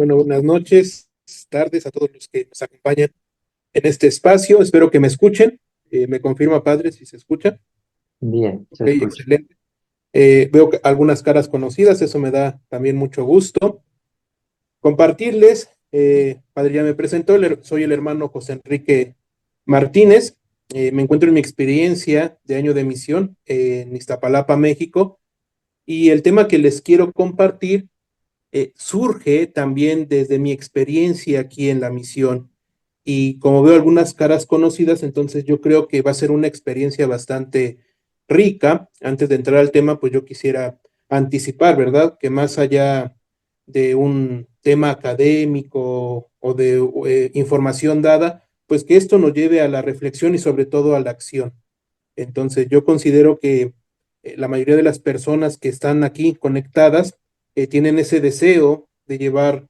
Bueno, buenas noches, tardes a todos los que nos acompañan en este espacio. Espero que me escuchen. Me confirma, padre, si se escucha. Bien, se Ok, escucha. excelente. Veo algunas caras conocidas, eso me da también mucho gusto. Compartirles, padre, ya me presentó, soy el hermano José Enrique Martínez. Me encuentro en mi experiencia de año de misión en Iztapalapa, México, y el tema que les quiero compartir surge también desde mi experiencia aquí en la misión. Y como veo algunas caras conocidas, entonces yo creo que va a ser una experiencia bastante rica. Antes de entrar al tema, pues yo quisiera anticipar, ¿verdad? Que más allá de un tema académico o de información dada, pues que esto nos lleve a la reflexión y sobre todo a la acción. Entonces yo considero que la mayoría de las personas que están aquí conectadas tienen ese deseo de llevar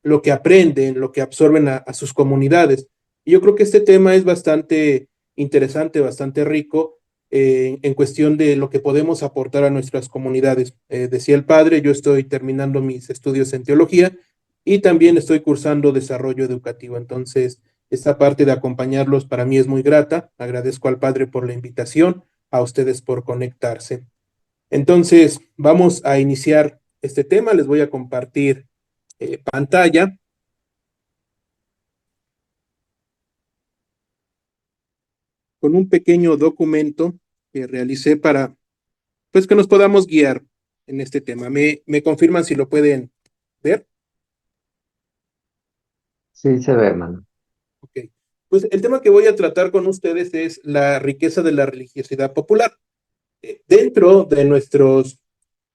lo que aprenden, lo que absorben a sus comunidades. Y yo creo que este tema es bastante interesante, bastante rico en cuestión de lo que podemos aportar a nuestras comunidades. Decía el padre, yo estoy terminando mis estudios en teología y también estoy cursando desarrollo educativo. Entonces, esta parte de acompañarlos para mí es muy grata. Agradezco al padre por la invitación, a ustedes por conectarse. Entonces, vamos a iniciar este tema. Les voy a compartir pantalla con un pequeño documento que realicé para, pues, que nos podamos guiar en este tema. ¿Me confirman si lo pueden ver? Sí, se ve, hermano. Ok. Pues el tema que voy a tratar con ustedes es la riqueza de la religiosidad popular. Dentro de nuestros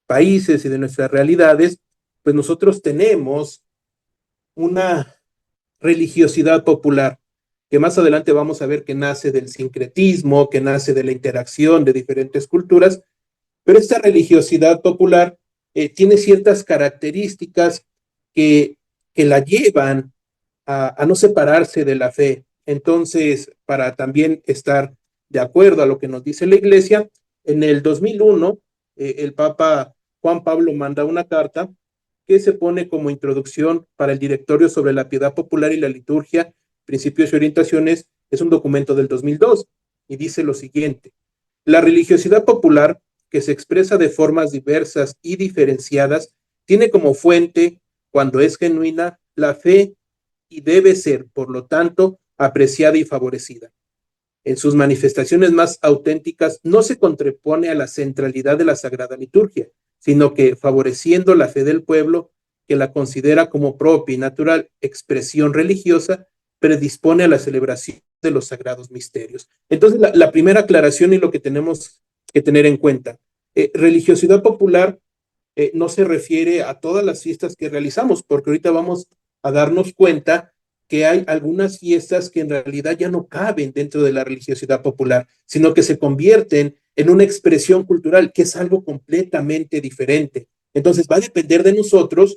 países y de nuestras realidades, pues nosotros tenemos una religiosidad popular, que más adelante vamos a ver que nace del sincretismo, que nace de la interacción de diferentes culturas, pero esta religiosidad popular tiene ciertas características que, que la llevan a no separarse de la fe. Entonces, para también estar de acuerdo a lo que nos dice la Iglesia, en el 2001, el Papa Juan Pablo manda una carta que se pone como introducción para el Directorio sobre la Piedad Popular y la Liturgia, Principios y Orientaciones. Es un documento del 2002 y dice lo siguiente: la religiosidad popular, que se expresa de formas diversas y diferenciadas, tiene como fuente, cuando es genuina, la fe y debe ser, por lo tanto, apreciada y favorecida. En sus manifestaciones más auténticas no se contrapone a la centralidad de la Sagrada Liturgia, sino que, favoreciendo la fe del pueblo, que la considera como propia y natural expresión religiosa, predispone a la celebración de los sagrados misterios. Entonces, la primera aclaración y lo que tenemos que tener en cuenta, religiosidad popular no se refiere a todas las fiestas que realizamos, porque ahorita vamos a darnos cuenta que hay algunas fiestas que en realidad ya no caben dentro de la religiosidad popular, sino que se convierten en una expresión cultural, que es algo completamente diferente. Entonces va a depender de nosotros,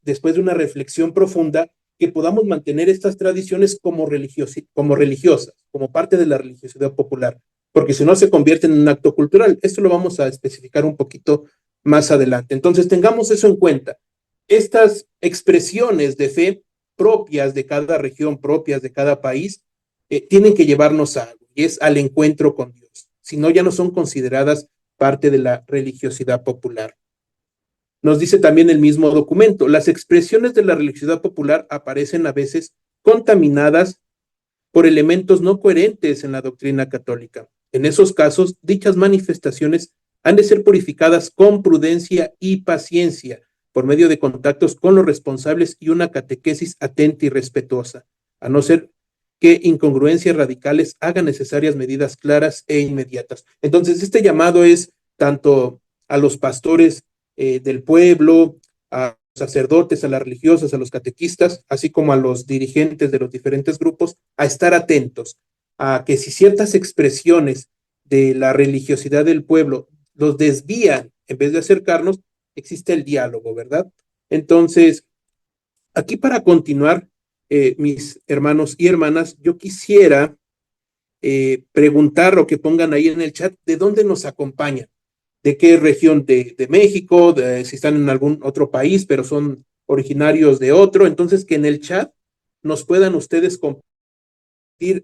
después de una reflexión profunda, que podamos mantener estas tradiciones como religiosas, como parte de la religiosidad popular, porque si no se convierten en un acto cultural. Esto lo vamos a especificar un poquito más adelante. Entonces, tengamos eso en cuenta. Estas expresiones de fe propias de cada región, propias de cada país, tienen que llevarnos a algo, y es al encuentro con Dios. Si no, ya no son consideradas parte de la religiosidad popular. Nos dice también el mismo documento, las expresiones de la religiosidad popular aparecen a veces contaminadas por elementos no coherentes en la doctrina católica. En esos casos, dichas manifestaciones han de ser purificadas con prudencia y paciencia, por medio de contactos con los responsables y una catequesis atenta y respetuosa, a no ser que incongruencias radicales hagan necesarias medidas claras e inmediatas. Entonces, este llamado es tanto a los pastores del pueblo, a los sacerdotes, a las religiosas, a los catequistas, así como a los dirigentes de los diferentes grupos, a estar atentos a que si ciertas expresiones de la religiosidad del pueblo los desvían en vez de acercarnos, existe el diálogo, ¿verdad? Entonces, aquí para continuar, mis hermanos y hermanas, yo quisiera preguntar o que pongan ahí en el chat de dónde nos acompañan, de qué región de México, si están en algún otro país, pero son originarios de otro, entonces que en el chat nos puedan ustedes compartir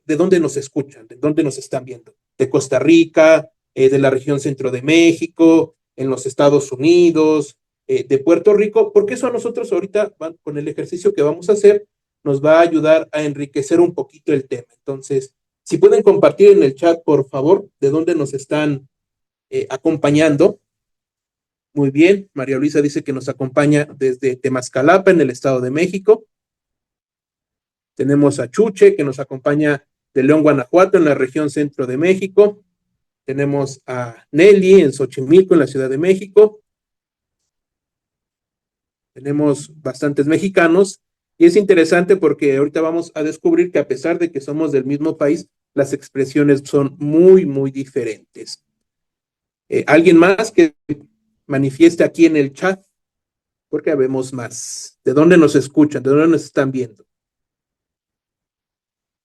de dónde nos escuchan, de dónde nos están viendo, de Costa Rica, de la región centro de México, en los Estados Unidos, de Puerto Rico, porque eso a nosotros ahorita, con el ejercicio que vamos a hacer, nos va a ayudar a enriquecer un poquito el tema. Entonces, si pueden compartir en el chat, por favor, de dónde nos están acompañando. Muy bien, María Luisa dice que nos acompaña desde Temascalapa, en el Estado de México. Tenemos a Chuche, que nos acompaña de León, Guanajuato, en la región centro de México. Tenemos a Nelly en Xochimilco, en la Ciudad de México. Tenemos bastantes mexicanos. Y es interesante porque ahorita vamos a descubrir que a pesar de que somos del mismo país, las expresiones son muy, muy diferentes. ¿Alguien más que manifieste aquí en el chat? Porque habemos más. ¿De dónde nos escuchan? ¿De dónde nos están viendo?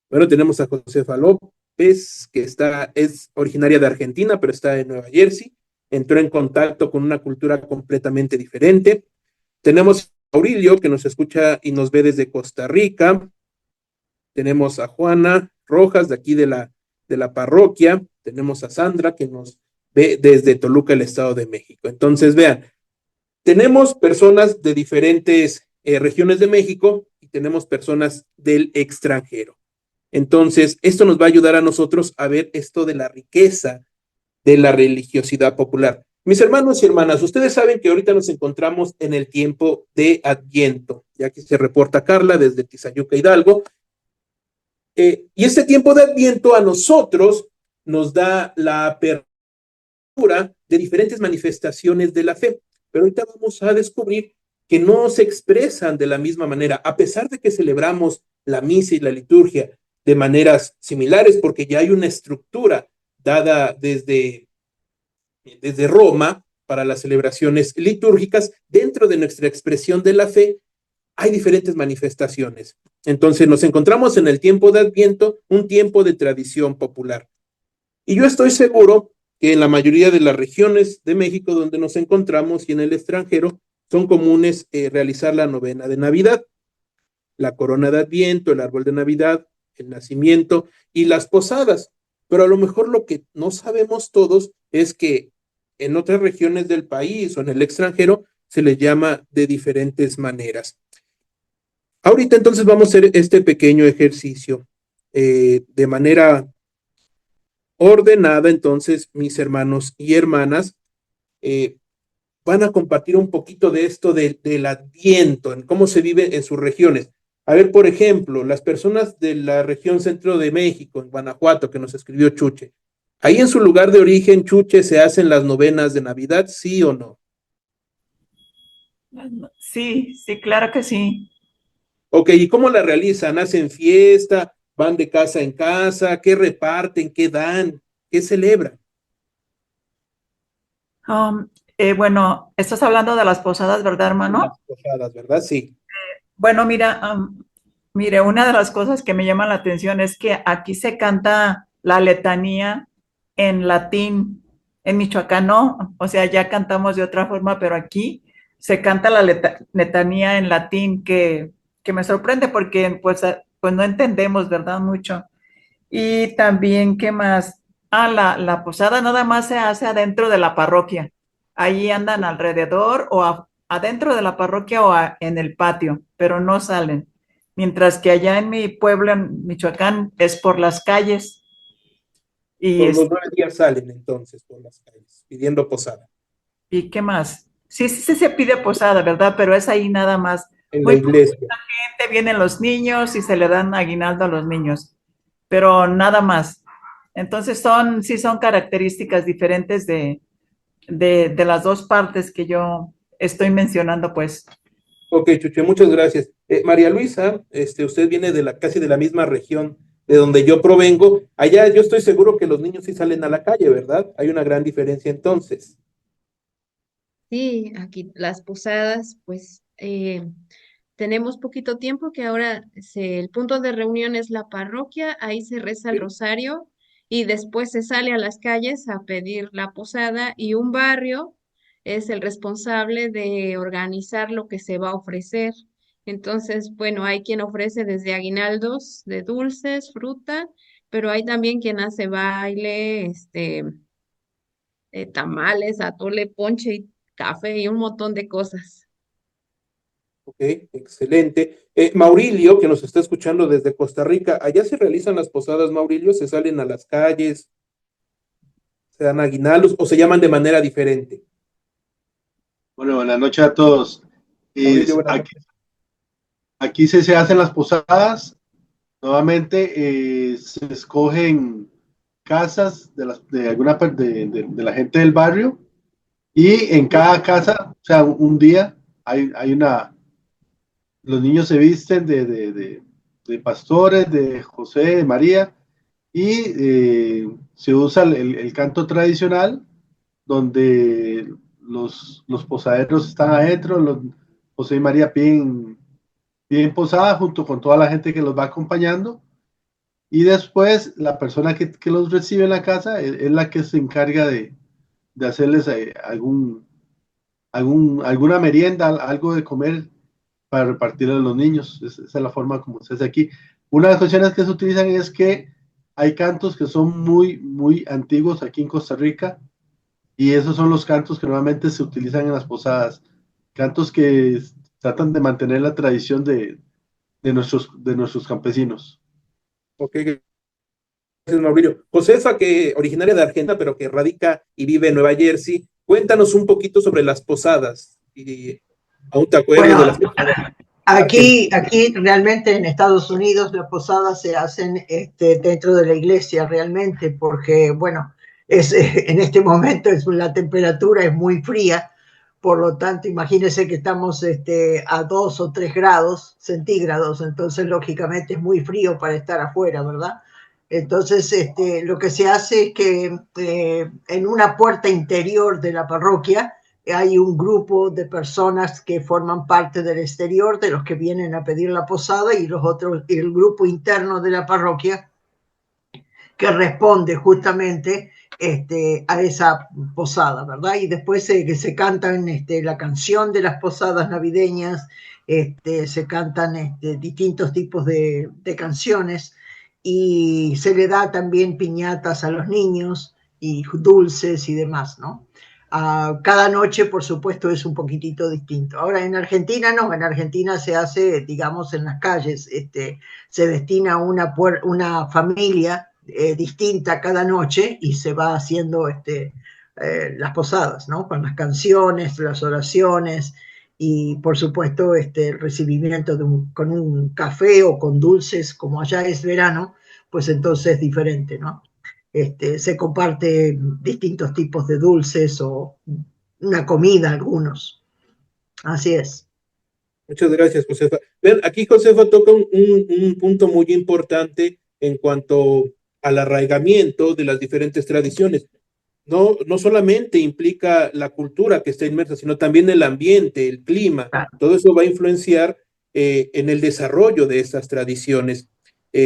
Bueno, tenemos a Josefa López, que es originaria de Argentina, pero está en Nueva Jersey. Entró en contacto con una cultura completamente diferente. Tenemos a Aurilio, que nos escucha y nos ve desde Costa Rica. Tenemos a Juana Rojas, de aquí de la parroquia. Tenemos a Sandra, que nos ve desde Toluca, el Estado de México. Entonces, vean, tenemos personas de diferentes regiones de México y tenemos personas del extranjero. Entonces, esto nos va a ayudar a nosotros a ver esto de la riqueza de la religiosidad popular. Mis hermanos y hermanas, ustedes saben que ahorita nos encontramos en el tiempo de Adviento, ya que se reporta Carla desde Tizayuca, Hidalgo, y este tiempo de Adviento a nosotros nos da la apertura de diferentes manifestaciones de la fe, pero ahorita vamos a descubrir que no se expresan de la misma manera, a pesar de que celebramos la misa y la liturgia de maneras similares, porque ya hay una estructura dada desde Roma para las celebraciones litúrgicas. Dentro de nuestra expresión de la fe hay diferentes manifestaciones. Entonces nos encontramos en el tiempo de Adviento, un tiempo de tradición popular. Y yo estoy seguro que en la mayoría de las regiones de México donde nos encontramos y en el extranjero son comunes realizar la novena de Navidad, la corona de Adviento, el árbol de Navidad, el nacimiento y las posadas. Pero a lo mejor lo que no sabemos todos es que en otras regiones del país o en el extranjero se les llama de diferentes maneras. Ahorita entonces vamos a hacer este pequeño ejercicio de manera ordenada. Entonces mis hermanos y hermanas eh, van a compartir un poquito de esto del Adviento, en cómo se vive en sus regiones. A ver, por ejemplo, las personas de la región centro de México, en Guanajuato, que nos escribió Chuche, ahí en su lugar de origen, Chuche, ¿se hacen las novenas de Navidad, sí o no? Sí, sí, claro que sí. Ok, ¿y cómo la realizan? ¿Hacen fiesta? ¿Van de casa en casa? ¿Qué reparten? ¿Qué dan? ¿Qué celebran? Um, bueno, estás hablando de las posadas, ¿verdad, hermano? Las posadas, ¿verdad? Sí. Bueno, mira, mire, una de las cosas que me llama la atención es que aquí se canta la letanía en latín. En Michoacán no, o sea, ya cantamos de otra forma, pero aquí se canta la letanía en latín, que me sorprende porque pues, pues no entendemos, ¿verdad? Mucho. Y también, ¿qué más? La posada nada más se hace adentro de la parroquia. Allí andan alrededor o adentro de la parroquia o en el patio, pero no salen. Mientras que allá en mi pueblo, en Michoacán, es por las calles. Y, Por los 9 días salen entonces por las calles pidiendo posada ¿y qué más? Sí, sí, sí se pide posada, ¿verdad? Pero es ahí nada más. en la Muy iglesia. gente, vienen los niños y se le dan aguinaldo a los niños, pero nada más. Entonces sí son características diferentes de las dos partes que yo estoy mencionando, pues. Ok, Chuche, muchas gracias. María Luisa, usted viene casi de la misma región de donde yo provengo. Allá yo estoy seguro que los niños sí salen a la calle, ¿verdad? Hay una gran diferencia entonces. Sí, aquí las posadas, pues tenemos poquito tiempo que ahora el punto de reunión es la parroquia, ahí se reza el ¿Sí? rosario y después se sale a las calles a pedir la posada y un barrio es el responsable de organizar lo que se va a ofrecer. Entonces, bueno, hay quien ofrece desde aguinaldos de dulces, fruta, pero hay también quien hace baile, tamales, atole, ponche y café y un montón de cosas. Ok, excelente. Maurilio, que nos está escuchando desde Costa Rica, ¿allá se realizan las posadas, Maurilio? ¿Se salen a las calles, se dan aguinaldos o se llaman de manera diferente? Bueno, buenas noches a todos. Maurilio, buenas Aquí, noches. aquí se hacen las posadas. Nuevamente se escogen casas de alguna de la gente del barrio y en cada casa, o sea, un día hay una, los niños se visten de pastores, de José, de María y se usa el canto tradicional donde los posaderos están adentro, José y María piden posada junto con toda la gente que los va acompañando y después la persona que los recibe en la casa es la que se encarga de hacerles alguna merienda, algo de comer para repartir a los niños. Esa es la forma como se hace aquí. Una de las cuestiones que se utilizan es que hay cantos que son muy antiguos aquí en Costa Rica y esos son los cantos que normalmente se utilizan en las posadas. Cantos que tratan de mantener la tradición de nuestros campesinos. Ok, gracias, Maurilio. Josefa, que originaria de Argentina, pero que radica y vive en Nueva Jersey, cuéntanos un poquito sobre las posadas. Y aún te acuerdas de Bueno, las posadas. aquí realmente en Estados Unidos las posadas se hacen dentro de la iglesia realmente, porque bueno, en este momento la temperatura es muy fría, por lo tanto imagínense que estamos a 2 o 3 grados centígrados, entonces lógicamente es muy frío para estar afuera, ¿verdad? Entonces lo que se hace es que en una puerta interior de la parroquia hay un grupo de personas que forman parte del exterior, de los que vienen a pedir la posada, y los otros, el grupo interno de la parroquia que responde justamente a esa posada, ¿verdad? Y después que se cantan la canción de las posadas navideñas, se cantan distintos tipos de canciones y se le da también piñatas a los niños y dulces y demás, ¿no? Cada noche, por supuesto, es un poquitito distinto. Ahora, en Argentina no, en Argentina se hace, digamos, en las calles, se destina una familia distinta cada noche y se va haciendo las posadas, ¿no? Con las canciones, las oraciones y, por supuesto, el recibimiento con un café o con dulces, como allá es verano, pues entonces es diferente, ¿no? Se comparte distintos tipos de dulces o una comida, algunos. Así es. Muchas gracias, Josefa. Ven, aquí Josefa toca un punto muy importante en cuanto al arraigamiento de las diferentes tradiciones. No solamente implica la cultura que está inmersa, sino también el ambiente, el clima. Todo eso va a influenciar en el desarrollo de estas tradiciones.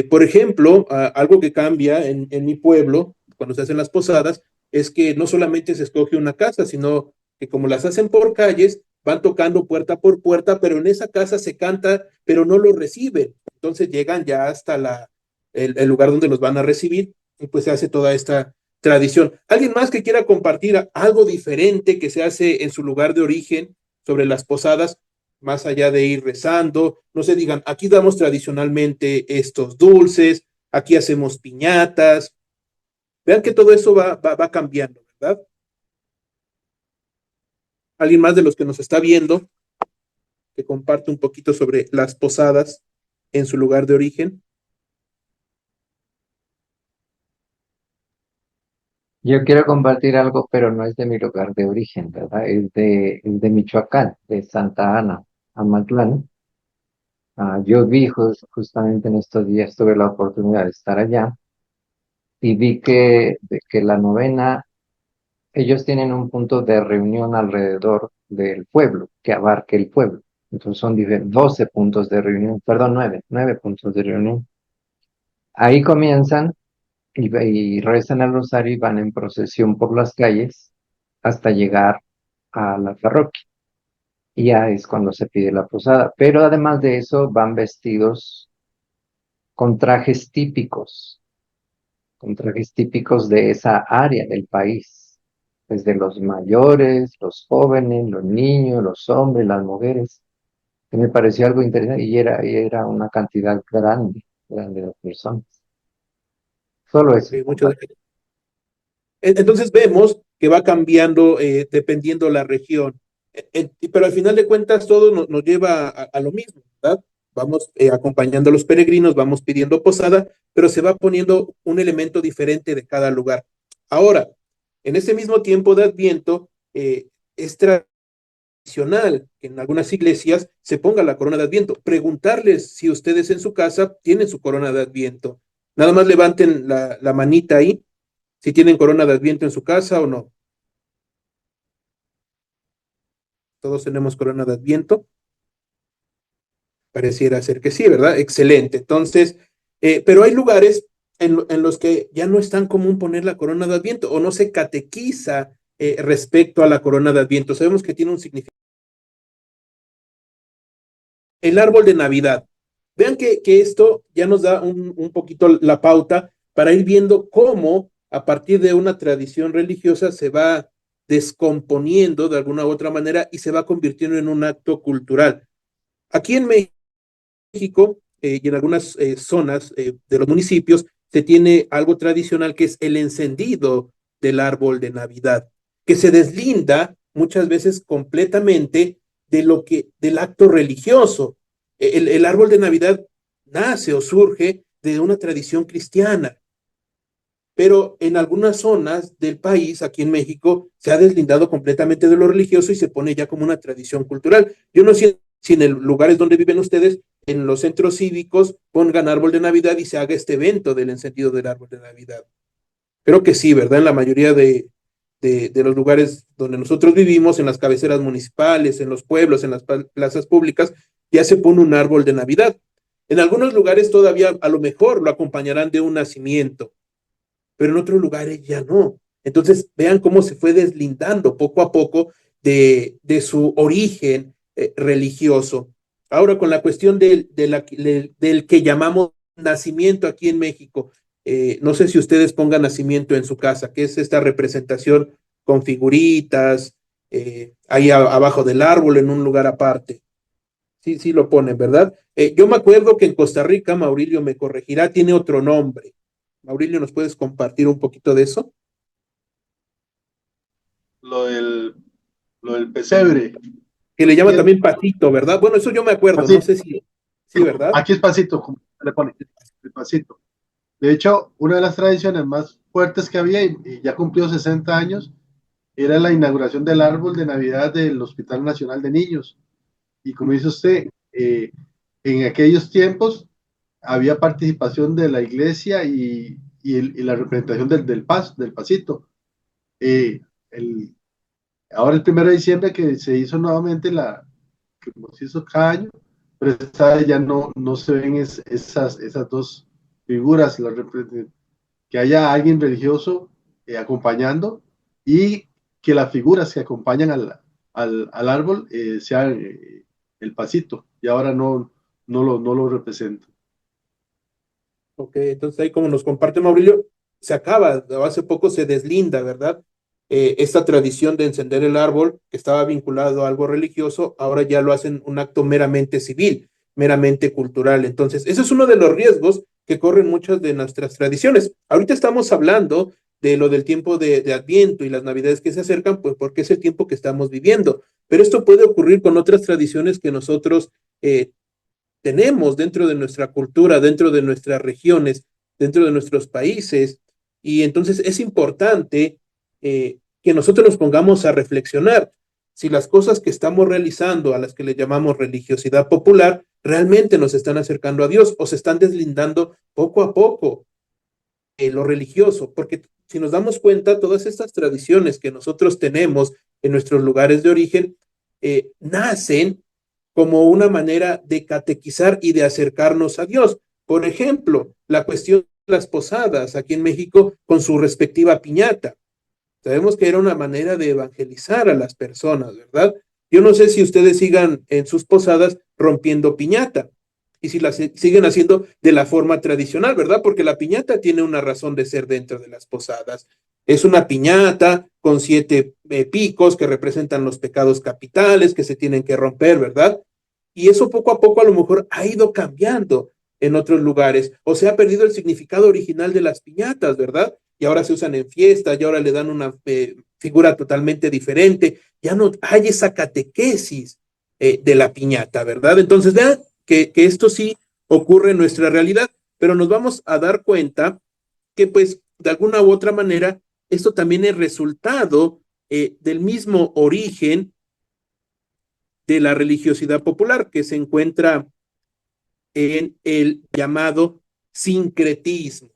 Por ejemplo, algo que cambia en mi pueblo, cuando se hacen las posadas, es que no solamente se escoge una casa, sino que como las hacen por calles, van tocando puerta por puerta, pero en esa casa se canta, pero no lo reciben. Entonces llegan ya hasta el lugar donde los van a recibir y pues se hace toda esta tradición. ¿Alguien más que quiera compartir algo diferente que se hace en su lugar de origen sobre las posadas, más allá de ir rezando? No se digan, aquí damos tradicionalmente estos dulces, aquí hacemos piñatas. Vean que todo eso va cambiando, ¿verdad? ¿Alguien más de los que nos está viendo que comparte un poquito sobre las posadas en su lugar de origen? Yo quiero compartir algo, pero no es de mi lugar de origen, ¿verdad? Es de Michoacán, de Santa Ana, Amatlán. Yo vi justamente en estos días, tuve la oportunidad de estar allá y vi que la novena, ellos tienen un punto de reunión alrededor del pueblo, que abarque el pueblo. Entonces son 12 puntos de reunión, perdón, 9 puntos de reunión. Ahí comienzan y rezan el rosario y van en procesión por las calles hasta llegar a la parroquia. Y ya es cuando se pide la posada. Pero además de eso, van vestidos con con trajes típicos de esa área del país, desde los mayores, los jóvenes, los niños, los hombres, las mujeres, que me pareció algo interesante y era una cantidad grande de personas. Solo eso. Muchas gracias. Entonces vemos que va cambiando dependiendo la región. Pero al final de cuentas todo nos lleva a lo mismo, ¿verdad? Vamos acompañando a los peregrinos, vamos pidiendo posada, pero se va poniendo un elemento diferente de cada lugar. Ahora, en ese mismo tiempo de Adviento, es tradicional que en algunas iglesias se ponga la corona de Adviento. Preguntarles si ustedes en su casa tienen su corona de Adviento. Nada más levanten la manita ahí, si tienen corona de Adviento en su casa o no. Todos tenemos corona de Adviento. Pareciera ser que sí, ¿verdad? Excelente. Entonces, pero hay lugares en los que ya no es tan común poner la corona de Adviento o no se catequiza respecto a la corona de Adviento. Sabemos que tiene un significado. El árbol de Navidad. Vean que esto ya nos da un poquito la pauta para ir viendo cómo a partir de una tradición religiosa se va descomponiendo de alguna u otra manera y se va convirtiendo en un acto cultural. Aquí en México y en algunas zonas de los municipios se tiene algo tradicional que es el encendido del árbol de Navidad, que se deslinda muchas veces completamente del acto religioso. El árbol de Navidad nace o surge de una tradición cristiana, pero en algunas zonas del país, aquí en México, se ha deslindado completamente de lo religioso y se pone ya como una tradición cultural. Yo no sé si en el lugares donde viven ustedes, en los centros cívicos, pongan árbol de Navidad y se haga este evento del encendido del árbol de Navidad. Creo que sí, ¿verdad? En la mayoría de los lugares donde nosotros vivimos, en las cabeceras municipales, en los pueblos, en las plazas públicas, ya se pone un árbol de Navidad. En algunos lugares todavía a lo mejor lo acompañarán de un nacimiento, pero en otros lugares ya no. Entonces, vean cómo se fue deslindando poco a poco de su origen religioso. Ahora, con la cuestión del que llamamos nacimiento aquí en México, no sé si ustedes pongan nacimiento en su casa, que es esta representación con figuritas, ahí abajo del árbol, en un lugar aparte. Sí, sí lo ponen, ¿verdad? Yo me acuerdo que en Costa Rica, Maurilio me corregirá, tiene otro nombre. Maurilio, ¿nos puedes compartir un poquito de eso? Lo del, lo del pesebre. Que le llama también pasito, ¿verdad? Bueno, eso yo me acuerdo, no sé si, sí, ¿verdad? Aquí es pasito, como le pone, el pasito. De hecho, una de las tradiciones más fuertes que había, y ya cumplió 60 años, era la inauguración del árbol de Navidad del Hospital Nacional de Niños. Y como dice usted, en aquellos tiempos había participación de la iglesia y la representación del pasito. Eh, el, Ahora el 1 de diciembre que se hizo nuevamente que se hizo cada año, pero esta vez ya no se ven esas dos figuras, que haya alguien religioso acompañando y que las figuras que acompañan al árbol sean el pasito, y ahora no lo representa. Ok, entonces ahí como nos comparte Maurilio, se acaba, hace poco se deslinda, ¿verdad? Esta tradición de encender el árbol, que estaba vinculado a algo religioso, ahora ya lo hacen un acto meramente civil, meramente cultural. Entonces, ese es uno de los riesgos que corren muchas de nuestras tradiciones. Ahorita estamos hablando de lo del tiempo de Adviento y las Navidades que se acercan, pues porque es el tiempo que estamos viviendo. Pero esto puede ocurrir con otras tradiciones que nosotros tenemos dentro de nuestra cultura, dentro de nuestras regiones, dentro de nuestros países. Y entonces es importante que nosotros nos pongamos a reflexionar si las cosas que estamos realizando, a las que le llamamos religiosidad popular, realmente nos están acercando a Dios o se están deslindando poco a poco lo religioso, porque si nos damos cuenta, todas estas tradiciones que nosotros tenemos en nuestros lugares de origen nacen como una manera de catequizar y de acercarnos a Dios. Por ejemplo, la cuestión de las posadas aquí en México con su respectiva piñata. Sabemos que era una manera de evangelizar a las personas, ¿verdad? Yo no sé si ustedes sigan en sus posadas rompiendo piñata y si la siguen haciendo de la forma tradicional, ¿verdad? Porque la piñata tiene una razón de ser dentro de las posadas. Es una piñata con 7 picos que representan los pecados capitales que se tienen que romper, ¿verdad? Y eso poco a poco a lo mejor ha ido cambiando en otros lugares, o se ha perdido el significado original de las piñatas, ¿verdad? Y ahora se usan en fiestas, y ahora le dan una figura totalmente diferente, ya no hay esa catequesis de la piñata, ¿verdad? Entonces vean que esto sí ocurre en nuestra realidad, pero nos vamos a dar cuenta que pues de alguna u otra manera esto también es resultado del mismo origen de la religiosidad popular que se encuentra en el llamado sincretismo.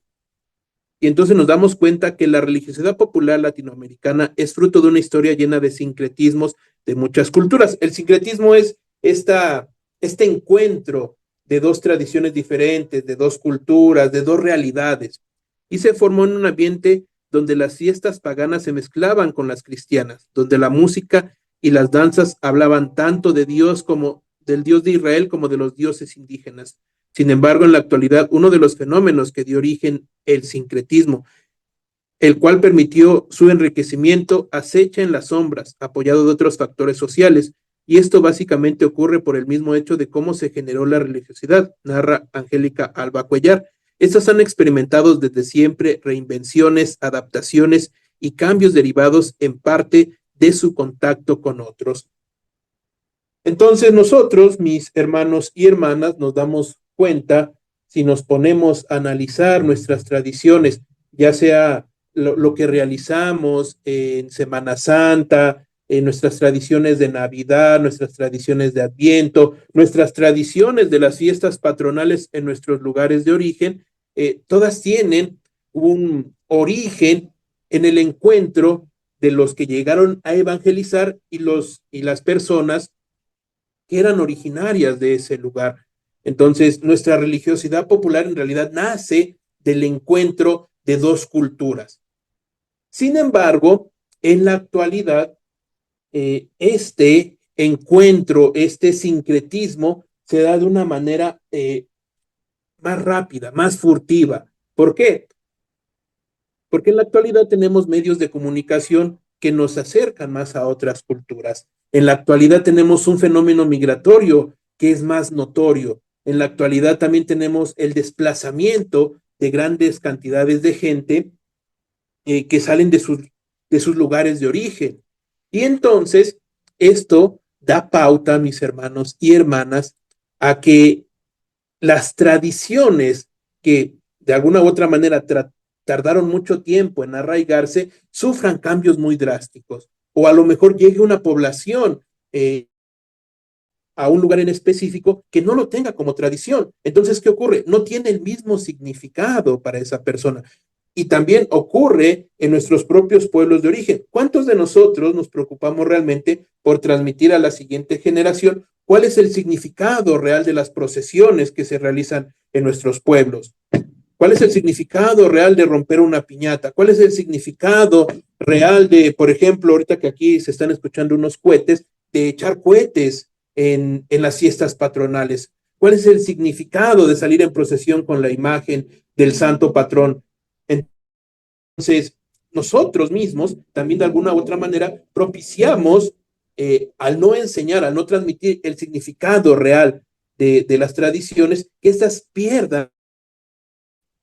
Y entonces nos damos cuenta que la religiosidad popular latinoamericana es fruto de una historia llena de sincretismos de muchas culturas. El sincretismo es este encuentro de dos tradiciones diferentes, de dos culturas, de dos realidades. Y se formó en un ambiente donde las fiestas paganas se mezclaban con las cristianas, donde la música y las danzas hablaban tanto de Dios como del Dios de Israel como de los dioses indígenas. Sin embargo, en la actualidad, uno de los fenómenos que dio origen el sincretismo, el cual permitió su enriquecimiento, acecha en las sombras, apoyado de otros factores sociales, y esto básicamente ocurre por el mismo hecho de cómo se generó la religiosidad, narra Angélica Alba Cuellar. Estas han experimentado desde siempre reinvenciones, adaptaciones y cambios derivados en parte de su contacto con otros. Entonces nosotros, mis hermanos y hermanas, nos damos cuenta, si nos ponemos a analizar nuestras tradiciones, ya sea lo que realizamos en Semana Santa, en nuestras tradiciones de Navidad, nuestras tradiciones de Adviento, nuestras tradiciones de las fiestas patronales en nuestros lugares de origen, todas tienen un origen en el encuentro de los que llegaron a evangelizar y las personas que eran originarias de ese lugar. Entonces, nuestra religiosidad popular en realidad nace del encuentro de dos culturas. Sin embargo, en la actualidad, este encuentro, este sincretismo, se da de una manera más rápida, más furtiva. ¿Por qué? Porque en la actualidad tenemos medios de comunicación que nos acercan más a otras culturas. En la actualidad tenemos un fenómeno migratorio que es más notorio. En la actualidad también tenemos el desplazamiento de grandes cantidades de gente que salen de sus lugares de origen. Y entonces esto da pauta, mis hermanos y hermanas, a que las tradiciones que de alguna u otra manera tardaron mucho tiempo en arraigarse, sufran cambios muy drásticos. O a lo mejor llegue una población a un lugar en específico que no lo tenga como tradición. Entonces, ¿qué ocurre? No tiene el mismo significado para esa persona. Y también ocurre en nuestros propios pueblos de origen. ¿Cuántos de nosotros nos preocupamos realmente por transmitir a la siguiente generación cuál es el significado real de las procesiones que se realizan en nuestros pueblos? ¿Cuál es el significado real de romper una piñata? ¿Cuál es el significado real de, por ejemplo, ahorita que aquí se están escuchando unos cohetes, de echar cohetes en las fiestas patronales? ¿Cuál es el significado de salir en procesión con la imagen del santo patrón? Entonces, nosotros mismos también de alguna u otra manera propiciamos al no enseñar, al no transmitir el significado real de las tradiciones, que estas pierdan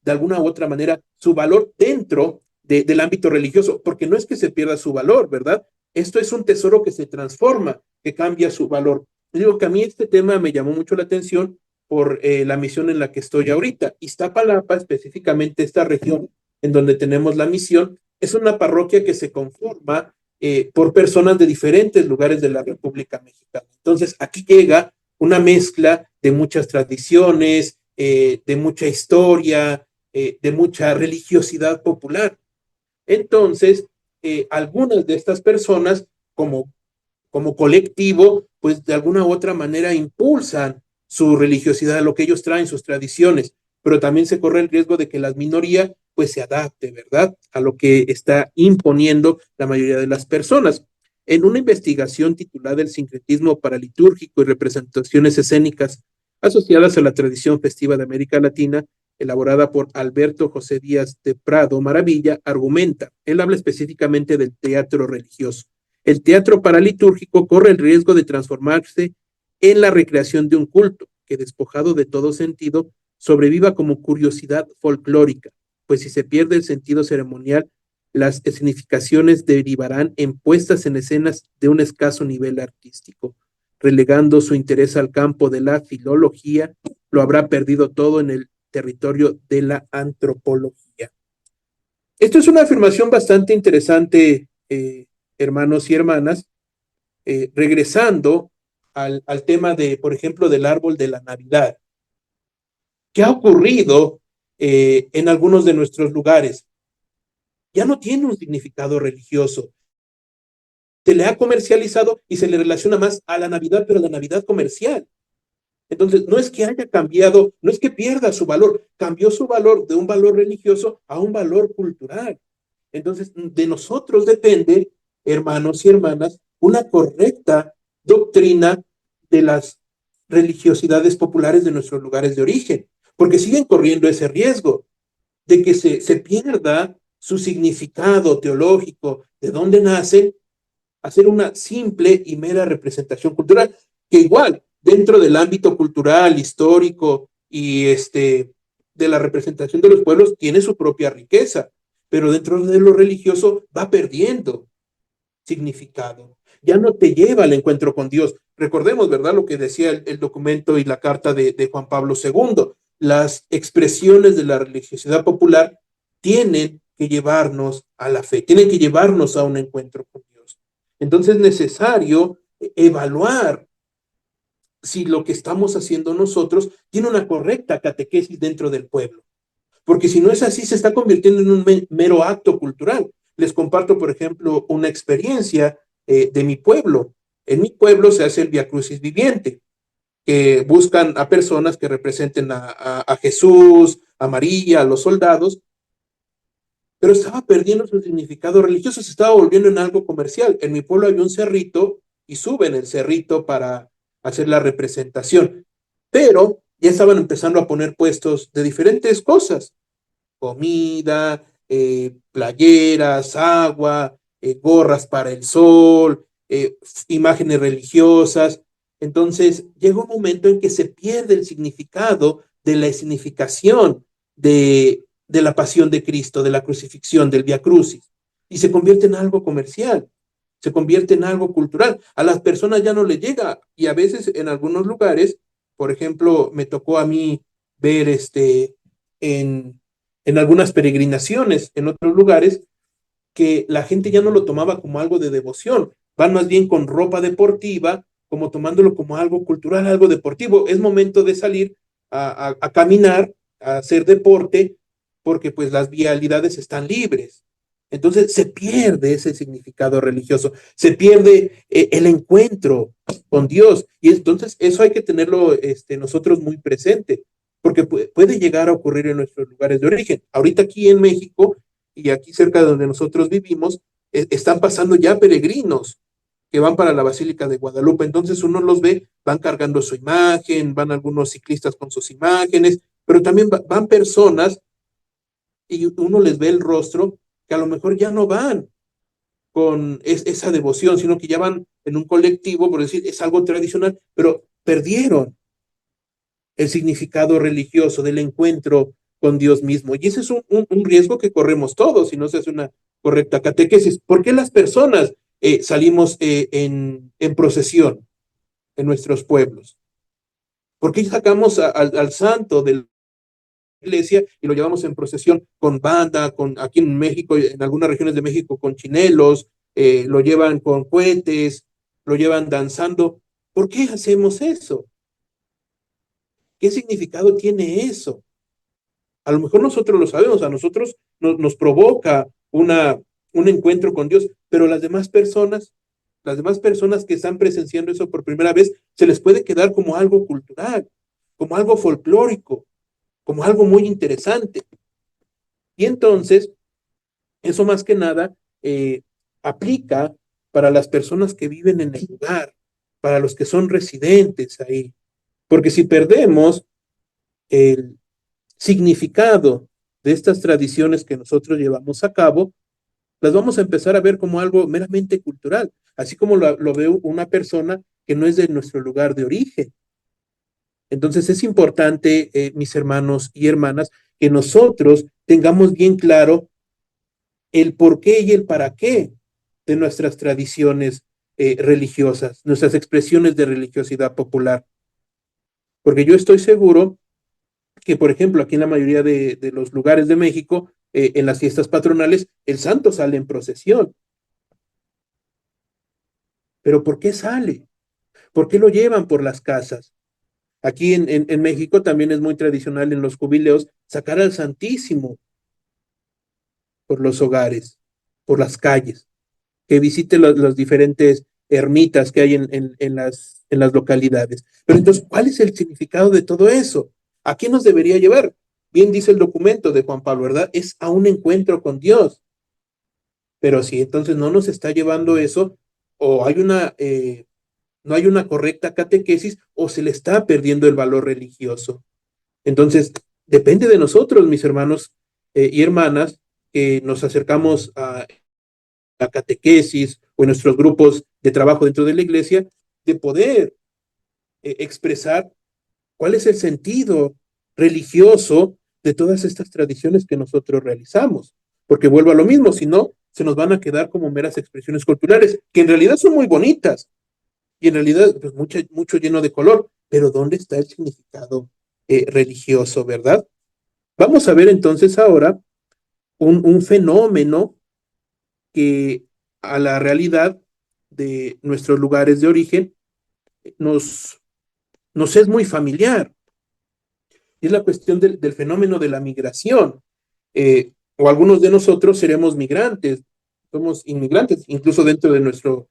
de alguna u otra manera su valor dentro del ámbito religioso, porque no es que se pierda su valor, ¿verdad? Esto es un tesoro que se transforma, que cambia su valor. Digo que a mí este tema me llamó mucho la atención por la misión en la que estoy ahorita. Iztapalapa, específicamente esta región en donde tenemos la misión, es una parroquia que se conforma por personas de diferentes lugares de la República Mexicana. Entonces, aquí llega una mezcla de muchas tradiciones, de mucha historia, de mucha religiosidad popular. Entonces, algunas de estas personas, como colectivo, pues de alguna u otra manera impulsan su religiosidad, lo que ellos traen, sus tradiciones, pero también se corre el riesgo de que las minorías pues se adapte, ¿verdad?, a lo que está imponiendo la mayoría de las personas. En una investigación titulada El sincretismo paralitúrgico y representaciones escénicas asociadas a la tradición festiva de América Latina, elaborada por Alberto José Díaz de Prado Maravilla, argumenta, él habla específicamente del teatro religioso. El teatro paralitúrgico corre el riesgo de transformarse en la recreación de un culto que, despojado de todo sentido, sobreviva como curiosidad folclórica, pues si se pierde el sentido ceremonial, las significaciones derivarán en puestas en escenas de un escaso nivel artístico. Relegando su interés al campo de la filología, lo habrá perdido todo en el territorio de la antropología. Esto es una afirmación bastante interesante, hermanos y hermanas, regresando al tema de, por ejemplo, del árbol de la Navidad. ¿Qué ha ocurrido en algunos de nuestros lugares? Ya no tiene un significado religioso. Se le ha comercializado y se le relaciona más a la Navidad, pero a la Navidad comercial. Entonces, no es que haya cambiado, no es que pierda su valor, cambió su valor de un valor religioso a un valor cultural. Entonces, de nosotros depende, hermanos y hermanas, una correcta doctrina de las religiosidades populares de nuestros lugares de origen, porque siguen corriendo ese riesgo de que se pierda su significado teológico, de dónde nacen, hacer una simple y mera representación cultural, que igual, dentro del ámbito cultural, histórico y de la representación de los pueblos, tiene su propia riqueza, pero dentro de lo religioso va perdiendo significado. Ya no te lleva al encuentro con Dios. Recordemos, ¿verdad?, lo que decía el documento y la carta de Juan Pablo II. Las expresiones de la religiosidad popular tienen que llevarnos a la fe, tienen que llevarnos a un encuentro con Dios. Entonces es necesario evaluar si lo que estamos haciendo nosotros tiene una correcta catequesis dentro del pueblo. Porque si no es así, se está convirtiendo en un mero acto cultural. Les comparto, por ejemplo, una experiencia de mi pueblo. En mi pueblo se hace el Vía Crucis viviente, que buscan a personas que representen a Jesús, a María, a los soldados, pero estaba perdiendo su significado religioso, se estaba volviendo en algo comercial. En mi pueblo había un cerrito y suben el cerrito para hacer la representación, pero ya estaban empezando a poner puestos de diferentes cosas, comida, playeras, agua, gorras para el sol, imágenes religiosas. Entonces llega un momento en que se pierde el significado de la escenificación de la pasión de Cristo, de la crucifixión, del Vía Crucis, y se convierte en algo comercial, se convierte en algo cultural. A las personas ya no les llega, y a veces en algunos lugares, por ejemplo, me tocó a mí ver en algunas peregrinaciones, en otros lugares, que la gente ya no lo tomaba como algo de devoción, van más bien con ropa deportiva, como tomándolo como algo cultural, algo deportivo. Es momento de salir a caminar, a hacer deporte, porque pues las vialidades están libres. Entonces se pierde ese significado religioso, se pierde el encuentro con Dios, y entonces eso hay que tenerlo nosotros muy presente, porque puede llegar a ocurrir en nuestros lugares de origen. Ahorita aquí en México y aquí cerca de donde nosotros vivimos, están pasando ya peregrinos que van para la Basílica de Guadalupe. Entonces uno los ve, van cargando su imagen, van algunos ciclistas con sus imágenes, pero también van personas y uno les ve el rostro que a lo mejor ya no van con esa devoción, sino que ya van en un colectivo, por decir, es algo tradicional, pero perdieron el significado religioso del encuentro con Dios mismo. Y ese es un riesgo que corremos todos si no se hace una correcta catequesis. ¿Por qué las personas salimos en procesión en nuestros pueblos? ¿Por qué sacamos al santo de la iglesia y lo llevamos en procesión con banda, aquí en México, en algunas regiones de México, con chinelos, lo llevan con cohetes, lo llevan danzando? ¿Por qué hacemos eso? ¿Qué significado tiene eso? A lo mejor nosotros lo sabemos, a nosotros nos provoca un encuentro con Dios, pero las demás personas que están presenciando eso por primera vez, se les puede quedar como algo cultural, como algo folclórico, como algo muy interesante. Y entonces, eso más que nada aplica para las personas que viven en el lugar, para los que son residentes ahí. Porque si perdemos el significado de estas tradiciones que nosotros llevamos a cabo, las vamos a empezar a ver como algo meramente cultural, así como lo ve una persona que no es de nuestro lugar de origen. Entonces es importante, mis hermanos y hermanas, que nosotros tengamos bien claro el por qué y el para qué de nuestras tradiciones religiosas, nuestras expresiones de religiosidad popular. Porque yo estoy seguro que, por ejemplo, aquí en la mayoría de los lugares de México, en las fiestas patronales, el santo sale en procesión. Pero ¿por qué sale? ¿Por qué lo llevan por las casas? Aquí en México también es muy tradicional en los jubileos sacar al Santísimo por los hogares, por las calles, que visite los diferentes ermitas que hay en las localidades. Pero entonces, ¿cuál es el significado de todo eso? ¿A qué nos debería llevar? Bien dice el documento de Juan Pablo, ¿verdad? Es a un encuentro con Dios. Pero si entonces no nos está llevando eso, o hay no hay una correcta catequesis, o se le está perdiendo el valor religioso. Entonces, depende de nosotros, mis hermanos y hermanas, que nos acercamos a la catequesis o en nuestros grupos de trabajo dentro de la iglesia, de poder expresar cuál es el sentido religioso de todas estas tradiciones que nosotros realizamos. Porque vuelvo a lo mismo, si no, se nos van a quedar como meras expresiones culturales, que en realidad son muy bonitas y en realidad pues, mucho lleno de color, pero ¿dónde está el significado religioso, verdad? Vamos a ver entonces ahora un fenómeno que a la realidad de nuestros lugares de origen nos, nos es muy familiar. Y es la cuestión del fenómeno de la migración. O algunos de nosotros seremos migrantes, somos inmigrantes, incluso dentro de nuestro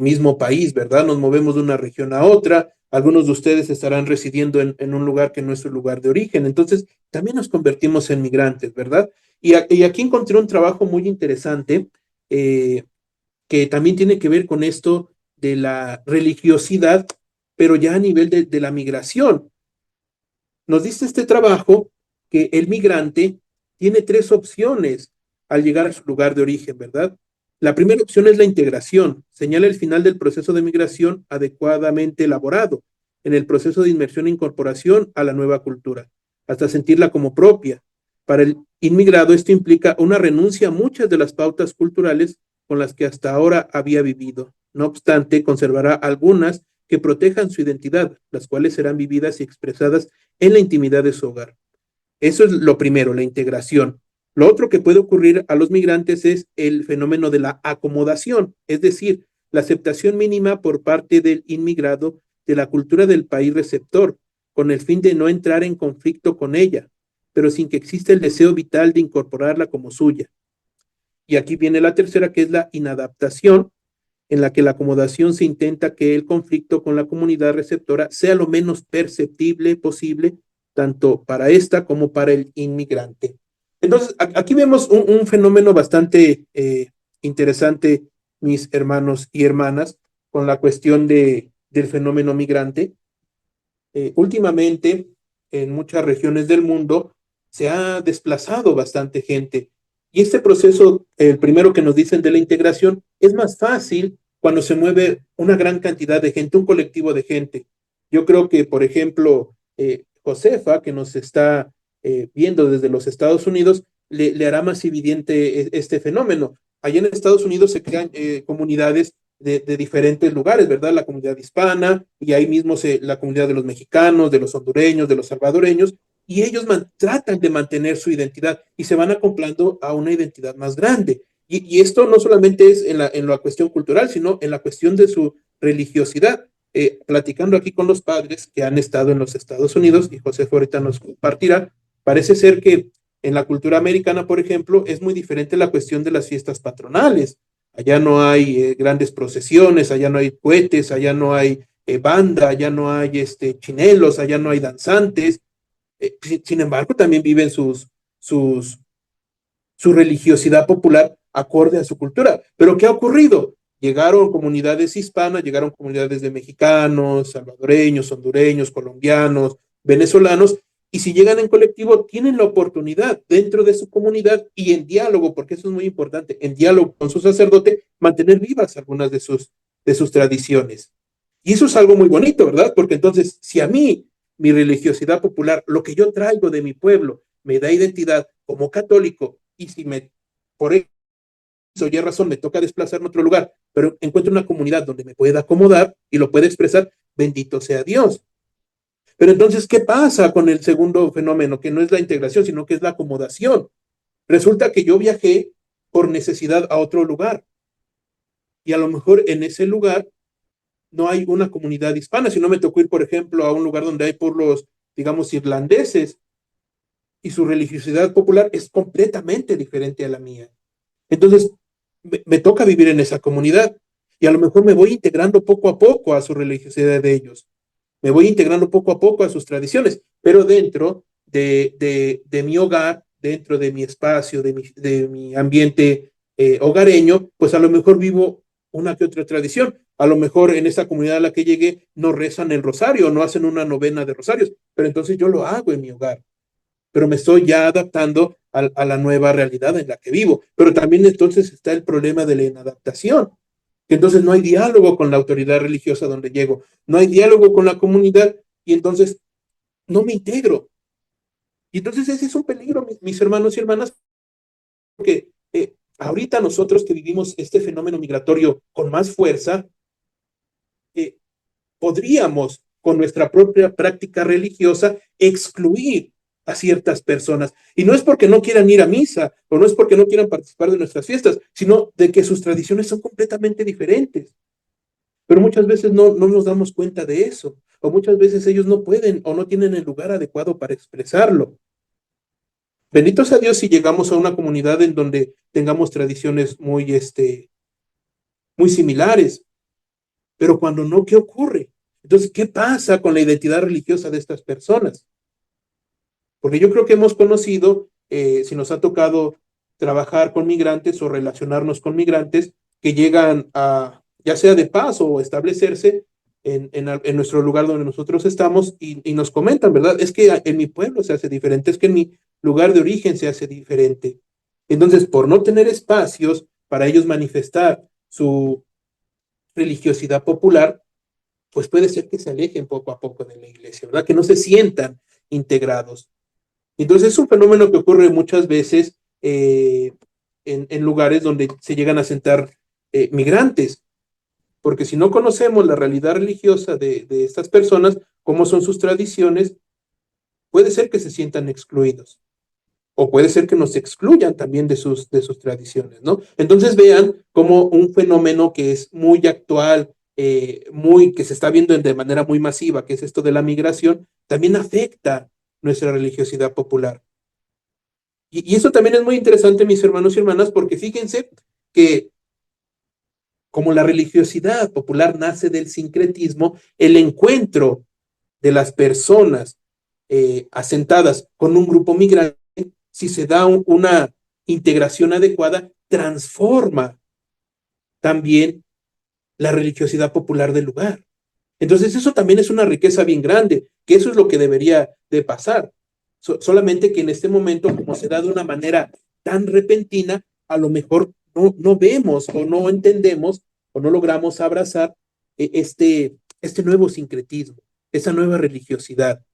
mismo país, ¿verdad? Nos movemos de una región a otra. Algunos de ustedes estarán residiendo en un lugar que no es su lugar de origen. Entonces, también nos convertimos en migrantes, ¿verdad? Y aquí encontré un trabajo muy interesante que también tiene que ver con esto de la religiosidad, pero ya a nivel de la migración. Nos dice este trabajo que el migrante tiene tres opciones al llegar a su lugar de origen, ¿verdad? La primera opción es la integración. Señala el final del proceso de migración adecuadamente elaborado en el proceso de inmersión e incorporación a la nueva cultura, hasta sentirla como propia. Para el inmigrado esto implica una renuncia a muchas de las pautas culturales con las que hasta ahora había vivido. No obstante, conservará algunas que protejan su identidad, las cuales serán vividas y expresadas en la intimidad de su hogar. Eso es lo primero, la integración. Lo otro que puede ocurrir a los migrantes es el fenómeno de la acomodación, es decir, la aceptación mínima por parte del inmigrado de la cultura del país receptor, con el fin de no entrar en conflicto con ella, pero sin que exista el deseo vital de incorporarla como suya. Y aquí viene la tercera, que es la inadaptación, en la que la acomodación se intenta que el conflicto con la comunidad receptora sea lo menos perceptible posible, tanto para esta como para el inmigrante. Entonces, aquí vemos un fenómeno bastante interesante, mis hermanos y hermanas, con la cuestión del fenómeno migrante. Últimamente, en muchas regiones del mundo, se ha desplazado bastante gente. Y este proceso, el primero que nos dicen de la integración, es más fácil cuando se mueve una gran cantidad de gente, un colectivo de gente. Yo creo que, por ejemplo, Josefa, que nos está viendo desde los Estados Unidos, le hará más evidente este fenómeno. Allá en Estados Unidos se crean comunidades de diferentes lugares, ¿verdad? La comunidad hispana y ahí mismo la comunidad de los mexicanos, de los hondureños, de los salvadoreños, y ellos tratan de mantener su identidad y se van acoplando a una identidad más grande. Y esto no solamente es en la cuestión cultural, sino en la cuestión de su religiosidad. Platicando aquí con los padres que han estado en los Estados Unidos, y José ahorita nos compartirá, parece ser que en la cultura americana, por ejemplo, es muy diferente la cuestión de las fiestas patronales. Allá no hay grandes procesiones, allá no hay cohetes, allá no hay banda, allá no hay chinelos, allá no hay danzantes. Sin embargo, también viven sus su religiosidad popular acorde a su cultura. Pero ¿qué ha ocurrido? Llegaron comunidades hispanas, llegaron comunidades de mexicanos, salvadoreños, hondureños, colombianos, venezolanos, y si llegan en colectivo, tienen la oportunidad dentro de su comunidad y en diálogo, porque eso es muy importante, en diálogo con su sacerdote, mantener vivas algunas de sus tradiciones. Y eso es algo muy bonito, ¿verdad? Porque entonces, si a mí, mi religiosidad popular, lo que yo traigo de mi pueblo, me da identidad como católico, y si me, por eso ya razón, me toca desplazarme a otro lugar, pero encuentro una comunidad donde me pueda acomodar y lo pueda expresar, bendito sea Dios. Pero entonces, ¿qué pasa con el segundo fenómeno? Que no es la integración, sino que es la acomodación. Resulta que yo viajé por necesidad a otro lugar y a lo mejor en ese lugar no hay una comunidad hispana, sino me tocó ir, por ejemplo, a un lugar donde hay pueblos, digamos, irlandeses y su religiosidad popular es completamente diferente a la mía. Entonces, me toca vivir en esa comunidad y a lo mejor me voy integrando poco a poco a su religiosidad de ellos. Me voy integrando poco a poco a sus tradiciones, pero dentro de mi hogar, dentro de mi espacio, de mi ambiente hogareño, pues a lo mejor vivo una que otra tradición. A lo mejor en esta comunidad a la que llegué no rezan el rosario, no hacen una novena de rosarios, pero entonces yo lo hago en mi hogar. Pero me estoy ya adaptando a la nueva realidad en la que vivo. Pero también entonces está el problema de la inadaptación, que entonces no hay diálogo con la autoridad religiosa donde llego, no hay diálogo con la comunidad y entonces no me integro. Y entonces ese es un peligro, mis hermanos y hermanas, porque ahorita nosotros que vivimos este fenómeno migratorio con más fuerza, eh, podríamos con nuestra propia práctica religiosa excluir a ciertas personas. Y no es porque no quieran ir a misa o no es porque no quieran participar de nuestras fiestas, sino de que sus tradiciones son completamente diferentes. Pero muchas veces no nos damos cuenta de eso, o muchas veces ellos no pueden o no tienen el lugar adecuado para expresarlo. Bendito sea Dios si llegamos a una comunidad en donde tengamos tradiciones muy similares, pero cuando no, ¿qué ocurre? Entonces, ¿qué pasa con la identidad religiosa de estas personas? Porque yo creo que hemos conocido, si nos ha tocado trabajar con migrantes o relacionarnos con migrantes que llegan a, ya sea de paso o establecerse en nuestro lugar donde nosotros estamos y nos comentan, ¿verdad? Es que en mi pueblo se hace diferente, es que en mi lugar de origen se hace diferente. Entonces, por no tener espacios para ellos manifestar su religiosidad popular, pues puede ser que se alejen poco a poco de la iglesia, ¿verdad? Que no se sientan integrados. Entonces es un fenómeno que ocurre muchas veces en lugares donde se llegan a sentar migrantes, porque si no conocemos la realidad religiosa de estas personas, cómo son sus tradiciones, puede ser que se sientan excluidos o puede ser que nos excluyan también de sus tradiciones, ¿no? Entonces vean como un fenómeno que es muy actual, que se está viendo de manera muy masiva, que es esto de la migración, también afecta nuestra religiosidad popular. Y eso también es muy interesante, mis hermanos y hermanas, porque fíjense que como la religiosidad popular nace del sincretismo, el encuentro de las personas asentadas con un grupo migrante, si se da una integración adecuada, transforma también la religiosidad popular del lugar. Entonces eso también es una riqueza bien grande, que eso es lo que debería de pasar. Solamente que en este momento, como se da de una manera tan repentina, a lo mejor no vemos o no entendemos o no logramos abrazar este nuevo sincretismo, esa nueva religiosidad,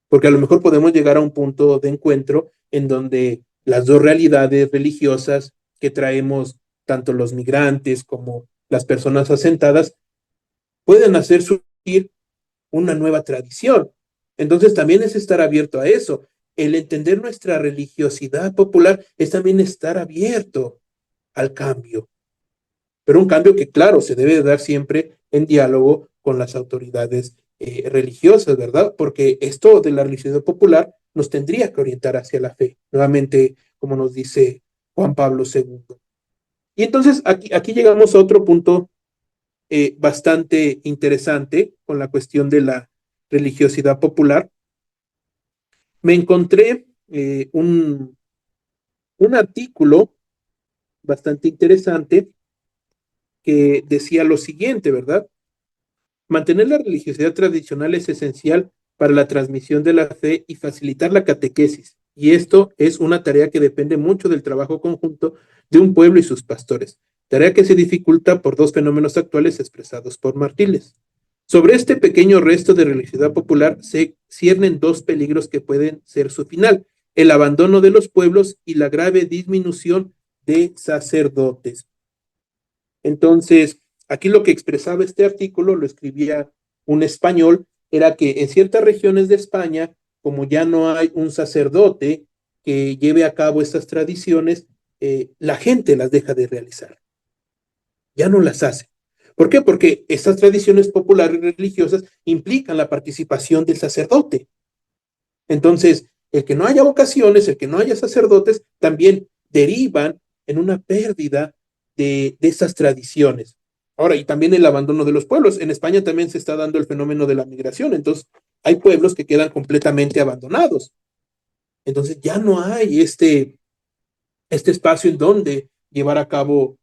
porque a lo mejor podemos llegar a un punto de encuentro en donde las dos realidades religiosas que traemos, tanto los migrantes como las personas asentadas, pueden hacer surgir una nueva tradición. Entonces también es estar abierto a eso. El entender nuestra religiosidad popular es también estar abierto al cambio, pero un cambio que, claro, se debe dar siempre en diálogo con las autoridades religiosas, ¿verdad? Porque esto de la religiosidad popular nos tendría que orientar hacia la fe, nuevamente, como nos dice Juan Pablo II. Y entonces aquí llegamos a otro punto bastante interesante con la cuestión de la religiosidad popular. Me encontré un artículo bastante interesante que decía lo siguiente, ¿verdad? Mantener la religiosidad tradicional es esencial para la transmisión de la fe y facilitar la catequesis. Y esto es una tarea que depende mucho del trabajo conjunto de un pueblo y sus pastores, tarea que se dificulta por dos fenómenos actuales expresados por Martínez. Sobre este pequeño resto de religiosidad popular se ciernen dos peligros que pueden ser su final: el abandono de los pueblos y la grave disminución de sacerdotes. Entonces, aquí lo que expresaba este artículo, lo escribía un español, era que en ciertas regiones de España, como ya no hay un sacerdote que lleve a cabo estas tradiciones, la gente las deja de realizar, ya no las hace. ¿Por qué? Porque estas tradiciones populares religiosas implican la participación del sacerdote. Entonces, el que no haya vocaciones, el que no haya sacerdotes, también derivan en una pérdida de esas tradiciones. Ahora, y también el abandono de los pueblos. En España también se está dando el fenómeno de la migración. Entonces, hay pueblos que quedan completamente abandonados. Entonces, ya no hay este espacio en donde llevar a cabo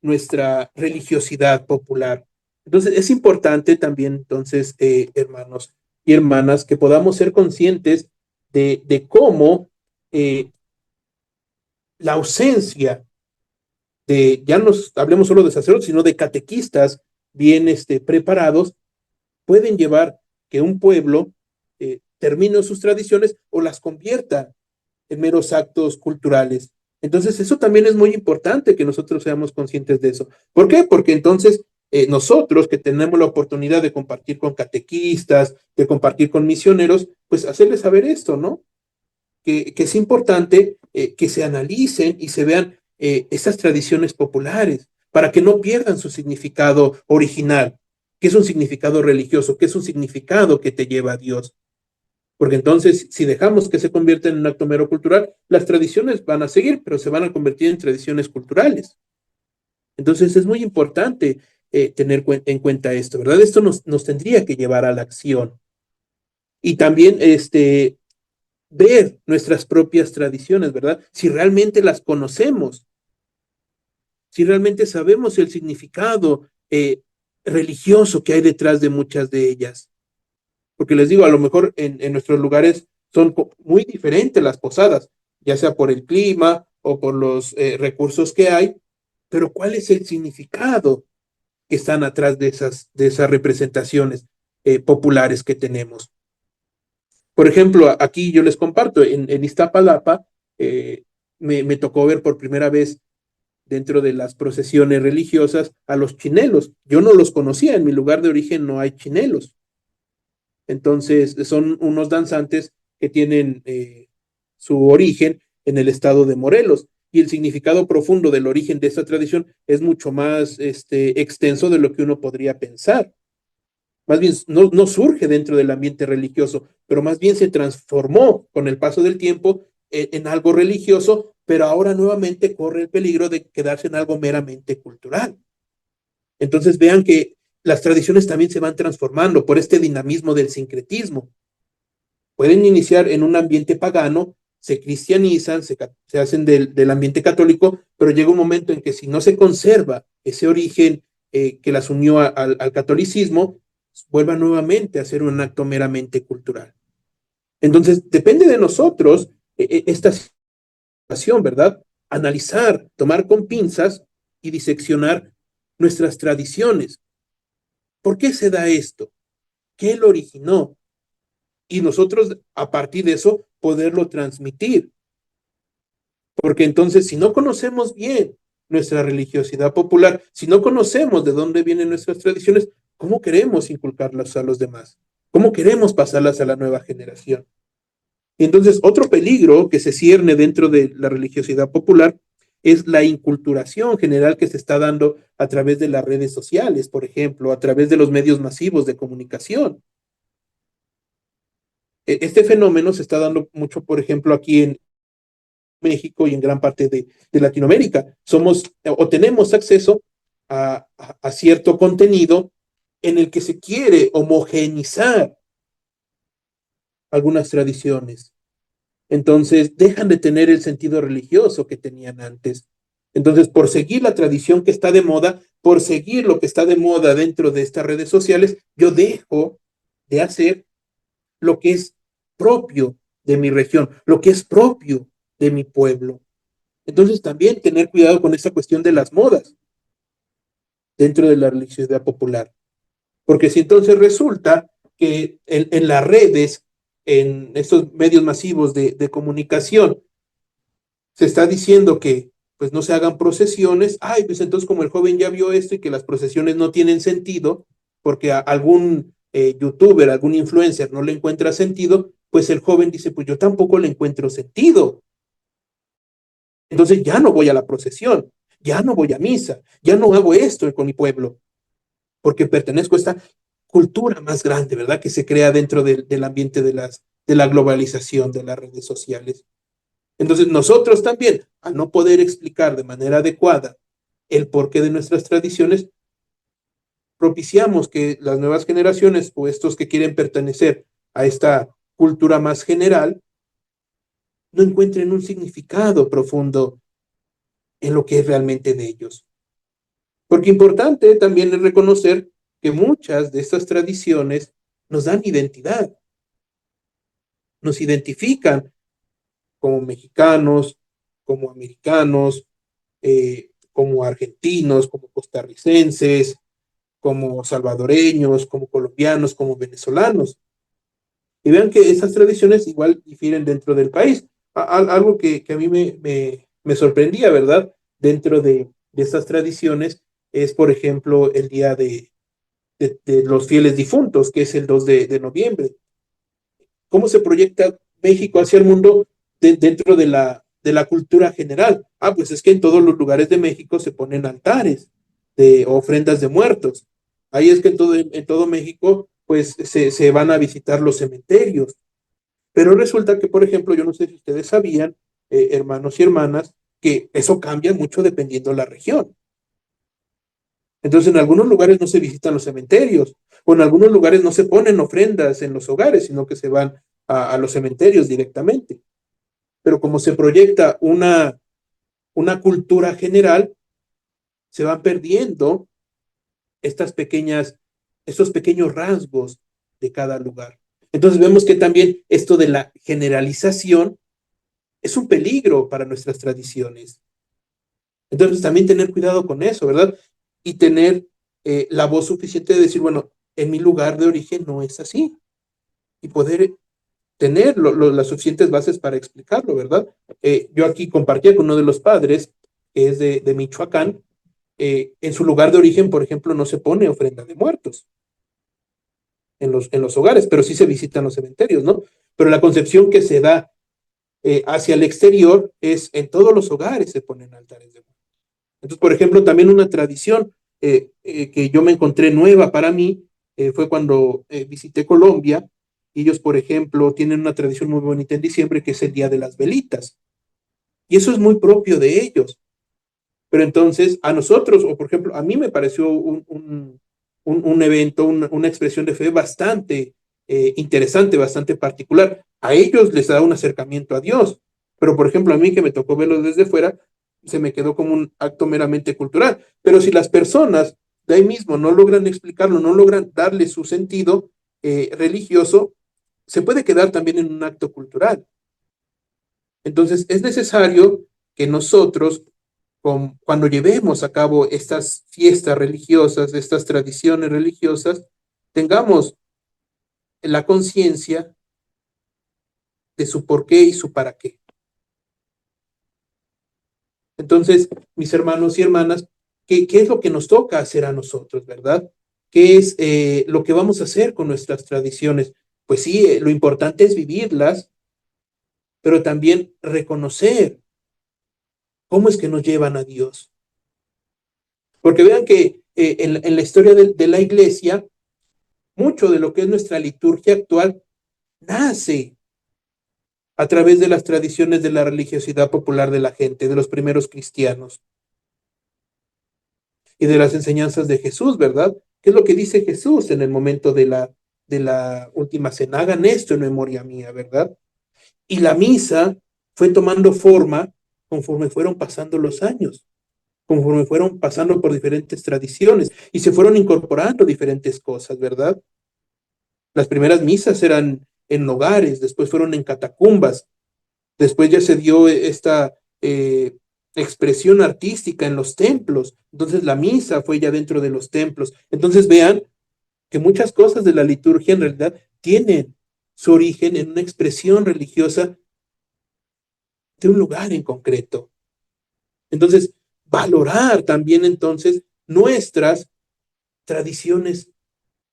nuestra religiosidad popular. Entonces, es importante también, entonces, hermanos y hermanas, que podamos ser conscientes de cómo la ausencia de, ya no hablemos solo de sacerdotes, sino de catequistas bien preparados, pueden llevar que un pueblo termine sus tradiciones o las convierta en meros actos culturales. Entonces, eso también es muy importante que nosotros seamos conscientes de eso. ¿Por qué? Porque entonces nosotros que tenemos la oportunidad de compartir con catequistas, de compartir con misioneros, pues hacerles saber esto, ¿no? Que es importante que se analicen y se vean esas tradiciones populares para que no pierdan su significado original, que es un significado religioso, que es un significado que te lleva a Dios. Porque entonces, si dejamos que se convierta en un acto mero cultural, las tradiciones van a seguir, pero se van a convertir en tradiciones culturales. Entonces, es muy importante tener en cuenta esto, ¿verdad? Esto nos tendría que llevar a la acción. Y también ver nuestras propias tradiciones, ¿verdad? Si realmente las conocemos, si realmente sabemos el significado religioso que hay detrás de muchas de ellas. Porque les digo, a lo mejor en nuestros lugares son muy diferentes las posadas, ya sea por el clima o por los recursos que hay, pero ¿cuál es el significado que están atrás de esas representaciones populares que tenemos? Por ejemplo, aquí yo les comparto, en Iztapalapa me tocó ver por primera vez dentro de las procesiones religiosas a los chinelos. Yo no los conocía, en mi lugar de origen no hay chinelos. Entonces, son unos danzantes que tienen su origen en el estado de Morelos. Y el significado profundo del origen de esta tradición es mucho más extenso de lo que uno podría pensar. Más bien, no surge dentro del ambiente religioso, pero más bien se transformó con el paso del tiempo en algo religioso, pero ahora nuevamente corre el peligro de quedarse en algo meramente cultural. Entonces vean que las tradiciones también se van transformando por este dinamismo del sincretismo. Pueden iniciar en un ambiente pagano, se cristianizan, se hacen del ambiente católico, pero llega un momento en que si no se conserva ese origen que las unió al catolicismo, vuelva nuevamente a ser un acto meramente cultural. Entonces, depende de nosotros esta situación, ¿verdad? Analizar, tomar con pinzas y diseccionar nuestras tradiciones. ¿Por qué se da esto? ¿Qué lo originó? Y nosotros, a partir de eso, poderlo transmitir. Porque entonces, si no conocemos bien nuestra religiosidad popular, si no conocemos de dónde vienen nuestras tradiciones, ¿cómo queremos inculcarlas a los demás? ¿Cómo queremos pasarlas a la nueva generación? Y entonces, otro peligro que se cierne dentro de la religiosidad popular es la inculturación general que se está dando a través de las redes sociales, por ejemplo, a través de los medios masivos de comunicación. Este fenómeno se está dando mucho, por ejemplo, aquí en México y en gran parte de Latinoamérica. Somos o tenemos acceso a cierto contenido en el que se quiere homogeneizar algunas tradiciones. Entonces dejan de tener el sentido religioso que tenían antes. Entonces, por seguir la tradición que está de moda, por seguir lo que está de moda dentro de estas redes sociales, yo dejo de hacer lo que es propio de mi región, lo que es propio de mi pueblo. Entonces, también tener cuidado con esta cuestión de las modas dentro de la religiosidad popular. Porque si entonces resulta que en las redes, en estos medios masivos de comunicación, se está diciendo que pues no se hagan procesiones, ay, pues entonces como el joven ya vio esto y que las procesiones no tienen sentido, porque a algún youtuber, algún influencer no le encuentra sentido, pues el joven dice, pues yo tampoco le encuentro sentido. Entonces ya no voy a la procesión, ya no voy a misa, ya no hago esto con mi pueblo, porque pertenezco a esta cultura más grande, ¿verdad? Que se crea dentro del ambiente de la globalización de las redes sociales. Entonces nosotros también, al no poder explicar de manera adecuada el porqué de nuestras tradiciones, propiciamos que las nuevas generaciones o estos que quieren pertenecer a esta cultura más general no encuentren un significado profundo en lo que es realmente de ellos. Porque importante también es reconocer que muchas de estas tradiciones nos dan identidad, nos identifican como mexicanos, como americanos, como argentinos, como costarricenses, como salvadoreños, como colombianos, como venezolanos. Y vean que esas tradiciones igual difieren dentro del país. Algo que a mí me sorprendía, ¿verdad? Dentro de estas tradiciones es, por ejemplo, el Día de los Fieles Difuntos, que es el 2 de noviembre. ¿Cómo se proyecta México hacia el mundo dentro de la cultura general? Ah, pues es que en todos los lugares de México se ponen altares de ofrendas de muertos. Ahí es que en todo México pues se van a visitar los cementerios. Pero resulta que, por ejemplo, yo no sé si ustedes sabían, hermanos y hermanas, que eso cambia mucho dependiendo de la región. Entonces, en algunos lugares no se visitan los cementerios, o en algunos lugares no se ponen ofrendas en los hogares, sino que se van a los cementerios directamente. Pero como se proyecta una cultura general, se van perdiendo estos pequeños rasgos de cada lugar. Entonces vemos que también esto de la generalización es un peligro para nuestras tradiciones. Entonces también tener cuidado con eso, ¿verdad? Y tener la voz suficiente de decir, bueno, en mi lugar de origen no es así. Y poder tener las suficientes bases para explicarlo, ¿verdad? Yo aquí compartía con uno de los padres, que es de Michoacán, en su lugar de origen, por ejemplo, no se pone ofrenda de muertos en los hogares, pero sí se visitan los cementerios, ¿no? Pero la concepción que se da hacia el exterior es en todos los hogares se ponen altares de muertos. Entonces, por ejemplo, también una tradición que yo me encontré nueva para mí fue cuando visité Colombia. Y ellos, por ejemplo, tienen una tradición muy bonita en diciembre que es el Día de las Velitas. Y eso es muy propio de ellos. Pero entonces, a nosotros, o por ejemplo, a mí me pareció un evento, una expresión de fe bastante interesante, bastante particular. A ellos les da un acercamiento a Dios. Pero, por ejemplo, a mí que me tocó verlo desde fuera, se me quedó como un acto meramente cultural. Pero si las personas de ahí mismo no logran explicarlo, no logran darle su sentido religioso, se puede quedar también en un acto cultural. Entonces, es necesario que nosotros, cuando llevemos a cabo estas fiestas religiosas, estas tradiciones religiosas, tengamos la conciencia de su por qué y su para qué. Entonces, mis hermanos y hermanas, ¿qué es lo que nos toca hacer a nosotros, verdad? ¿Qué es lo que vamos a hacer con nuestras tradiciones? Pues sí, lo importante es vivirlas, pero también reconocer cómo es que nos llevan a Dios. Porque vean que en la historia de la iglesia, mucho de lo que es nuestra liturgia actual nace a través de las tradiciones de la religiosidad popular de la gente, de los primeros cristianos y de las enseñanzas de Jesús, ¿verdad? ¿Qué es lo que dice Jesús en el momento de la última cena? Hagan esto en memoria mía, ¿verdad? Y la misa fue tomando forma conforme fueron pasando los años, conforme fueron pasando por diferentes tradiciones y se fueron incorporando diferentes cosas, ¿verdad? Las primeras misas eran en hogares, después fueron en catacumbas, después ya se dio esta expresión artística en los templos, entonces la misa fue ya dentro de los templos. Entonces vean que muchas cosas de la liturgia en realidad tienen su origen en una expresión religiosa de un lugar en concreto. Entonces, valorar también entonces nuestras tradiciones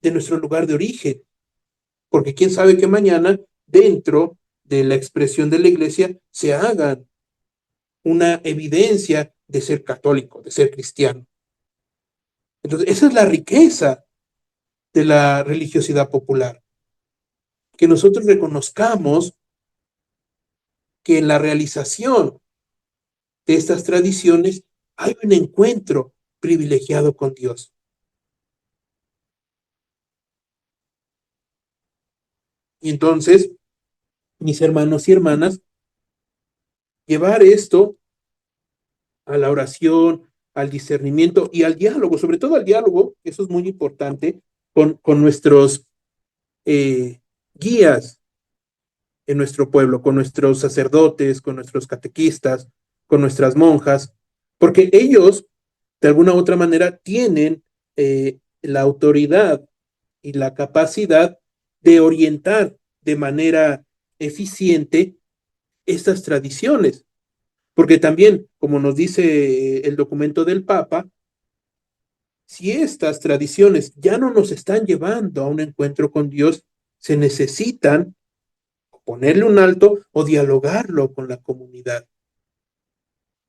de nuestro lugar de origen, porque quién sabe que mañana dentro de la expresión de la iglesia se haga una evidencia de ser católico, de ser cristiano. Entonces, esa es la riqueza de la religiosidad popular, que nosotros reconozcamos que en la realización de estas tradiciones hay un encuentro privilegiado con Dios. Y entonces, mis hermanos y hermanas, llevar esto a la oración, al discernimiento y al diálogo, sobre todo al diálogo, eso es muy importante, con nuestros guías en nuestro pueblo, con nuestros sacerdotes, con nuestros catequistas, con nuestras monjas, porque ellos, de alguna u otra manera, tienen la autoridad y la capacidad de orientar de manera eficiente estas tradiciones. Porque también, como nos dice el documento del Papa, si estas tradiciones ya no nos están llevando a un encuentro con Dios, se necesitan ponerle un alto o dialogarlo con la comunidad.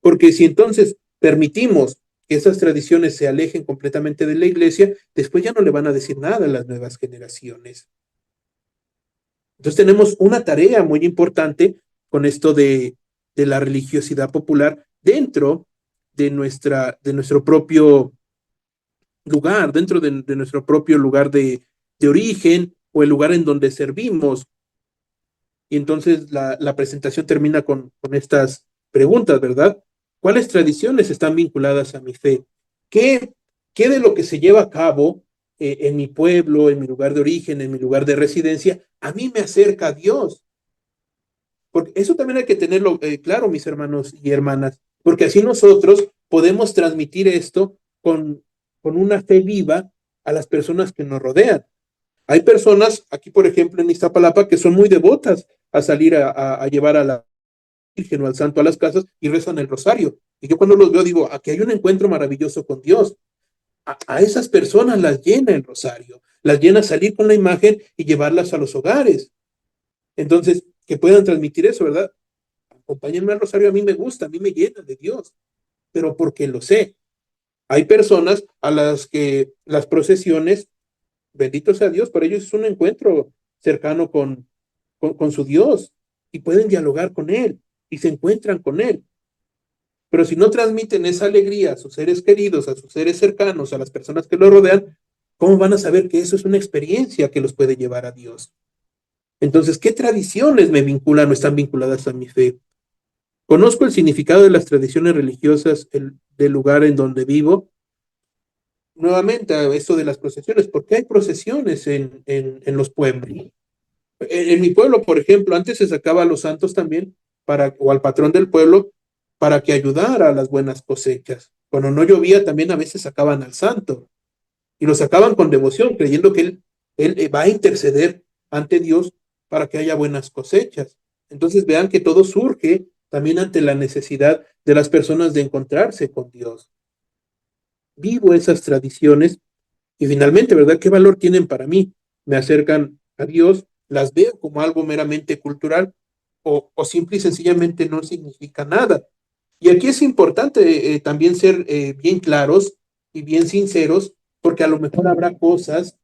Porque si entonces permitimos que esas tradiciones se alejen completamente de la iglesia, después ya no le van a decir nada a las nuevas generaciones. Entonces tenemos una tarea muy importante con esto de la religiosidad popular dentro de nuestro propio lugar, dentro de nuestro propio lugar de origen o el lugar en donde servimos. Y entonces la presentación termina con estas preguntas, ¿verdad? ¿Cuáles tradiciones están vinculadas a mi fe? ¿Qué de lo que se lleva a cabo en mi pueblo, en mi lugar de origen, en mi lugar de residencia, a mí me acerca a Dios? Porque eso también hay que tenerlo claro, mis hermanos y hermanas, porque así nosotros podemos transmitir esto con una fe viva a las personas que nos rodean. Hay personas, aquí por ejemplo en Iztapalapa, que son muy devotas a salir a llevar a la Virgen o al Santo a las casas y rezan el rosario. Y yo cuando los veo digo, aquí hay un encuentro maravilloso con Dios. A esas personas las llena el rosario, las llena salir con la imagen y llevarlas a los hogares. Entonces, que puedan transmitir eso, ¿verdad? Acompáñenme al rosario, a mí me gusta, a mí me llena de Dios, pero porque lo sé. Hay personas a las que las procesiones, bendito sea Dios, para ellos es un encuentro cercano con su Dios y pueden dialogar con Él y se encuentran con Él. Pero si no transmiten esa alegría a sus seres queridos, a sus seres cercanos, a las personas que lo rodean, ¿cómo van a saber que eso es una experiencia que los puede llevar a Dios? Entonces, ¿qué tradiciones me vinculan o están vinculadas a mi fe? Conozco el significado de las tradiciones religiosas del lugar en donde vivo. Nuevamente, a esto de las procesiones, ¿por qué hay procesiones en los pueblos? En mi pueblo, por ejemplo, antes se sacaba a los santos también, o al patrón del pueblo, para que ayudara a las buenas cosechas. Cuando no llovía, también a veces sacaban al santo, y lo sacaban con devoción, creyendo que él va a interceder ante Dios para que haya buenas cosechas. Entonces vean que todo surge también ante la necesidad de las personas de encontrarse con Dios. Vivo esas tradiciones y finalmente, ¿verdad? ¿Qué valor tienen para mí? Me acercan a Dios, las veo como algo meramente cultural o simple y sencillamente no significa nada. Y aquí es importante también ser bien claros y bien sinceros, porque a lo mejor habrá cosas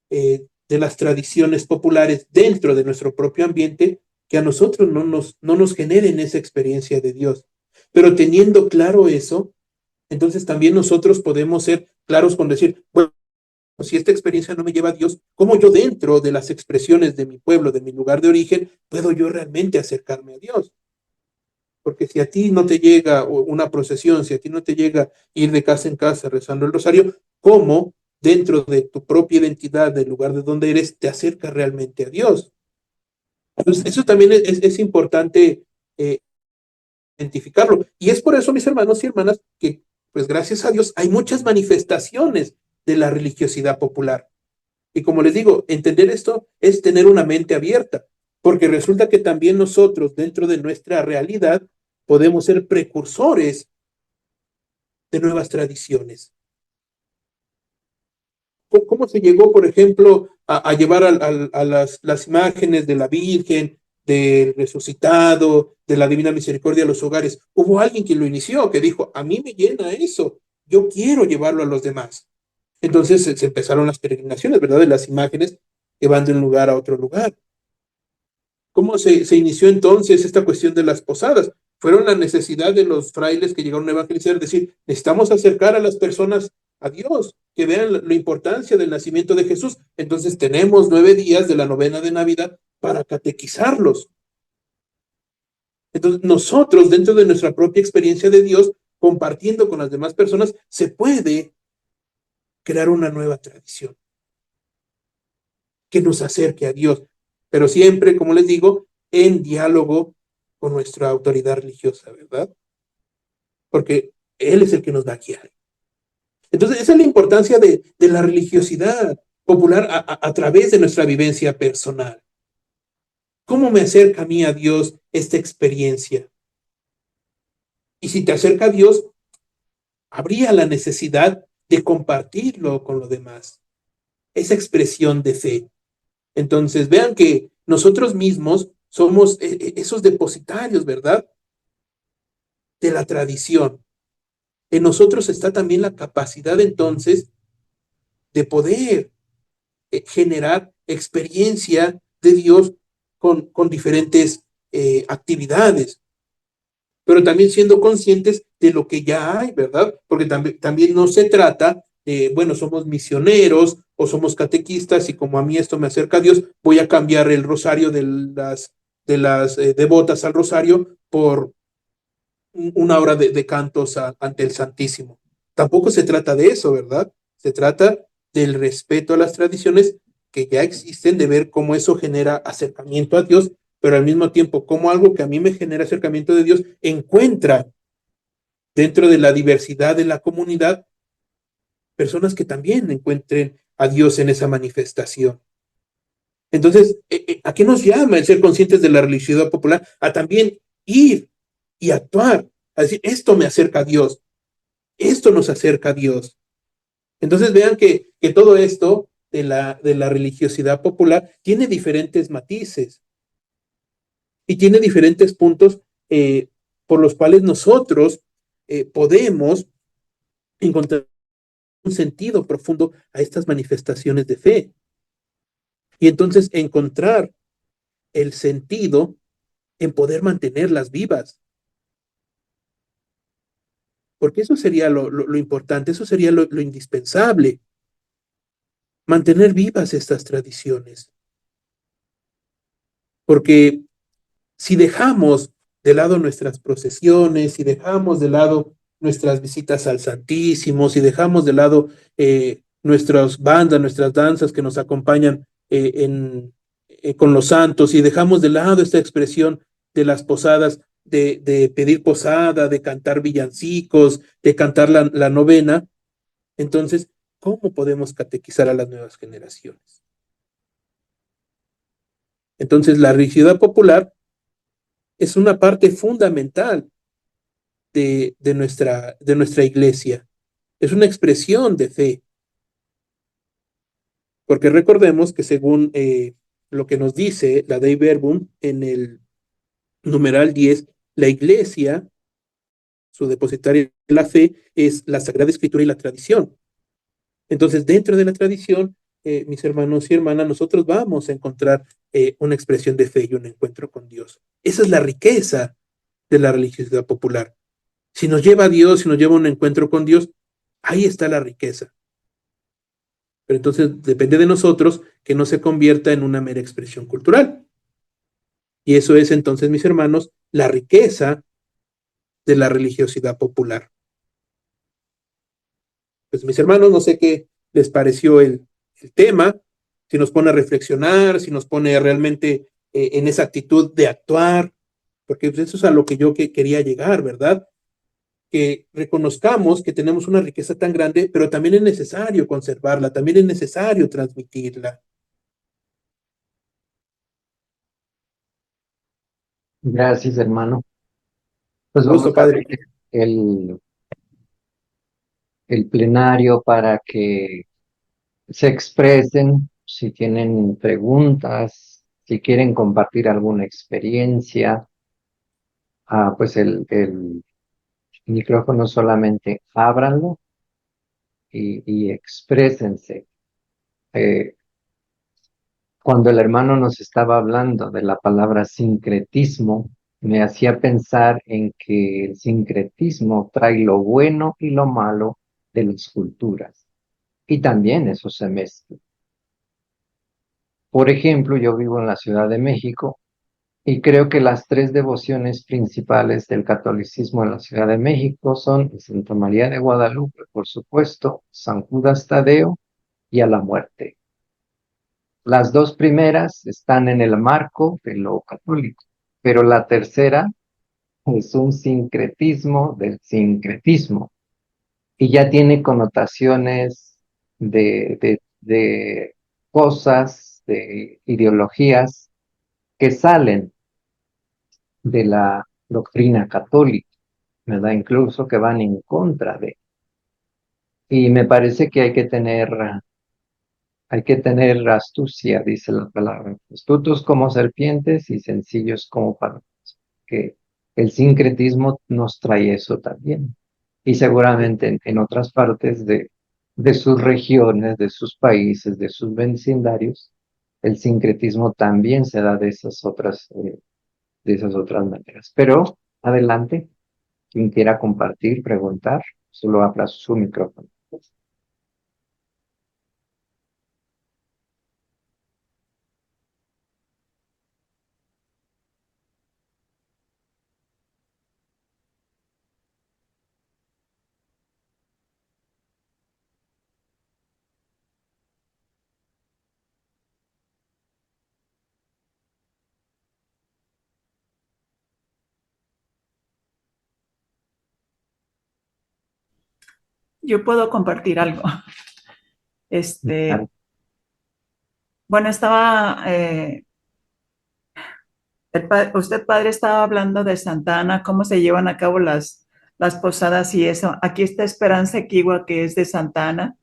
de las tradiciones populares dentro de nuestro propio ambiente que a nosotros no nos generen esa experiencia de Dios. Pero teniendo claro eso, entonces también nosotros podemos ser claros con decir, bueno, si esta experiencia no me lleva a Dios, ¿cómo yo dentro de las expresiones de mi pueblo, de mi lugar de origen, puedo yo realmente acercarme a Dios? Porque si a ti no te llega una procesión, si a ti no te llega ir de casa en casa rezando el rosario, ¿cómo dentro de tu propia identidad, del lugar de donde eres, te acercas realmente a Dios? Entonces, eso también es importante identificarlo. Y es por eso, mis hermanos y hermanas, que, pues gracias a Dios, hay muchas manifestaciones de la religiosidad popular. Y como les digo, entender esto es tener una mente abierta, porque resulta que también nosotros, dentro de nuestra realidad, podemos ser precursores de nuevas tradiciones. ¿Cómo se llegó, por ejemplo, a llevar a las imágenes de la Virgen, del resucitado, de la Divina Misericordia a los hogares? Hubo alguien que lo inició, que dijo, a mí me llena eso, yo quiero llevarlo a los demás. Entonces se empezaron las peregrinaciones, ¿verdad? De las imágenes que van de un lugar a otro lugar. ¿Cómo se inició entonces esta cuestión de las posadas? Fueron la necesidad de los frailes que llegaron a evangelizar, es decir, necesitamos acercar a las personas a Dios, que vean la importancia del nacimiento de Jesús. Entonces tenemos 9 días de la novena de Navidad para catequizarlos. Entonces nosotros, dentro de nuestra propia experiencia de Dios, compartiendo con las demás personas, se puede crear una nueva tradición que nos acerque a Dios, pero siempre, como les digo, en diálogo con nuestra autoridad religiosa, ¿verdad? Porque Él es el que nos va a guiar. Entonces, esa es la importancia de la religiosidad popular a través de nuestra vivencia personal. ¿Cómo me acerca a mí a Dios esta experiencia? Y si te acerca a Dios, habría la necesidad de compartirlo con los demás. Esa expresión de fe. Entonces, vean que nosotros mismos somos esos depositarios, ¿verdad? De la tradición. En nosotros está también la capacidad entonces de poder generar experiencia de Dios con diferentes actividades, pero también siendo conscientes de lo que ya hay, ¿verdad? Porque también no se trata de, bueno, somos misioneros o somos catequistas y como a mí esto me acerca a Dios, voy a cambiar el rosario de las devotas al rosario por una hora de cantos ante el Santísimo. Tampoco se trata de eso, ¿verdad? Se trata del respeto a las tradiciones que ya existen, de ver cómo eso genera acercamiento a Dios, pero al mismo tiempo, cómo algo que a mí me genera acercamiento de Dios encuentra dentro de la diversidad de la comunidad personas que también encuentren a Dios en esa manifestación. Entonces, ¿a qué nos llama el ser conscientes de la religiosidad popular? A también ir y actuar, a decir, esto me acerca a Dios, esto nos acerca a Dios. Entonces vean que todo esto de la religiosidad popular tiene diferentes matices y tiene diferentes puntos por los cuales nosotros podemos encontrar un sentido profundo a estas manifestaciones de fe. Y entonces encontrar el sentido en poder mantenerlas vivas. Porque eso sería lo importante, eso sería lo indispensable. Mantener vivas estas tradiciones. Porque si dejamos de lado nuestras procesiones, si dejamos de lado nuestras visitas al Santísimo, si dejamos de lado nuestras bandas, nuestras danzas que nos acompañan con los santos, y dejamos de lado esta expresión de las posadas, de pedir posada, de cantar villancicos, de cantar la novena, entonces, ¿cómo podemos catequizar a las nuevas generaciones? Entonces, la religiosidad popular es una parte fundamental de nuestra iglesia. Es una expresión de fe. Porque recordemos que según lo que nos dice la Dei Verbum en el numeral 10, la iglesia, su depositario de la fe, es la Sagrada Escritura y la tradición. Entonces, dentro de la tradición, mis hermanos y hermanas, nosotros vamos a encontrar una expresión de fe y un encuentro con Dios. Esa es la riqueza de la religiosidad popular. Si nos lleva a Dios, si nos lleva a un encuentro con Dios, ahí está la riqueza. Pero entonces depende de nosotros que no se convierta en una mera expresión cultural. Y eso es entonces, mis hermanos, la riqueza de la religiosidad popular. Pues mis hermanos, no sé qué les pareció el tema, si nos pone a reflexionar, si nos pone realmente en esa actitud de actuar, porque pues, eso es a lo que yo quería llegar, ¿verdad? Que reconozcamos que tenemos una riqueza tan grande, pero también es necesario conservarla, también es necesario transmitirla. Gracias, hermano. Pues Un vamos gusto, a padre. abrir el, el plenario para que se expresen, si tienen preguntas, si quieren compartir alguna experiencia. Pues el micrófono solamente ábranlo y exprésense. Eh, Cuando el hermano nos estaba hablando de la palabra sincretismo, me hacía pensar en que el sincretismo trae lo bueno y lo malo de las culturas, y también eso se mezcla. Por ejemplo, yo vivo en la Ciudad de México y creo que las tres devociones principales del catolicismo en la Ciudad de México son Santa María de Guadalupe, por supuesto, San Judas Tadeo y a la muerte. Las dos primeras están en el marco de lo católico, pero la tercera es un sincretismo del sincretismo y ya tiene connotaciones de cosas, de ideologías que salen de la doctrina católica, ¿verdad? Incluso que van en contra de. Y me parece que hay que tener astucia, dice la palabra, astutos como serpientes y sencillos como palomas, que el sincretismo nos trae eso también. Y seguramente en otras partes de sus regiones, de sus países, de sus vecindarios, el sincretismo también se da de esas otras maneras. Pero adelante, quien quiera compartir, preguntar, solo abra su micrófono. Yo puedo compartir algo. Bueno, usted, padre, estaba hablando de Santa Ana, cómo se llevan a cabo las posadas y eso. Aquí está Esperanza Equigua, que es de Santa Ana,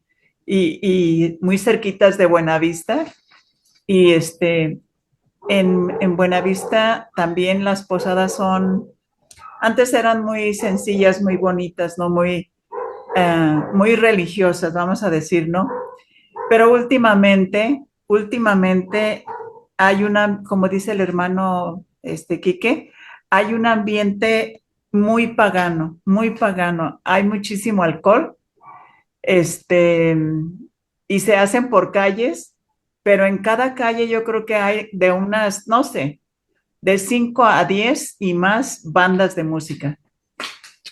y muy cerquitas de Buenavista. Y en Buenavista también las posadas antes eran muy sencillas, muy bonitas, ¿no? Muy religiosas, vamos a decir, ¿no? Pero últimamente hay como dice el hermano Quique, hay un ambiente muy pagano, muy pagano. Hay muchísimo alcohol, este, y se hacen por calles, pero en cada calle yo creo que hay de unas, no sé, de 5 a 10 y más bandas de música.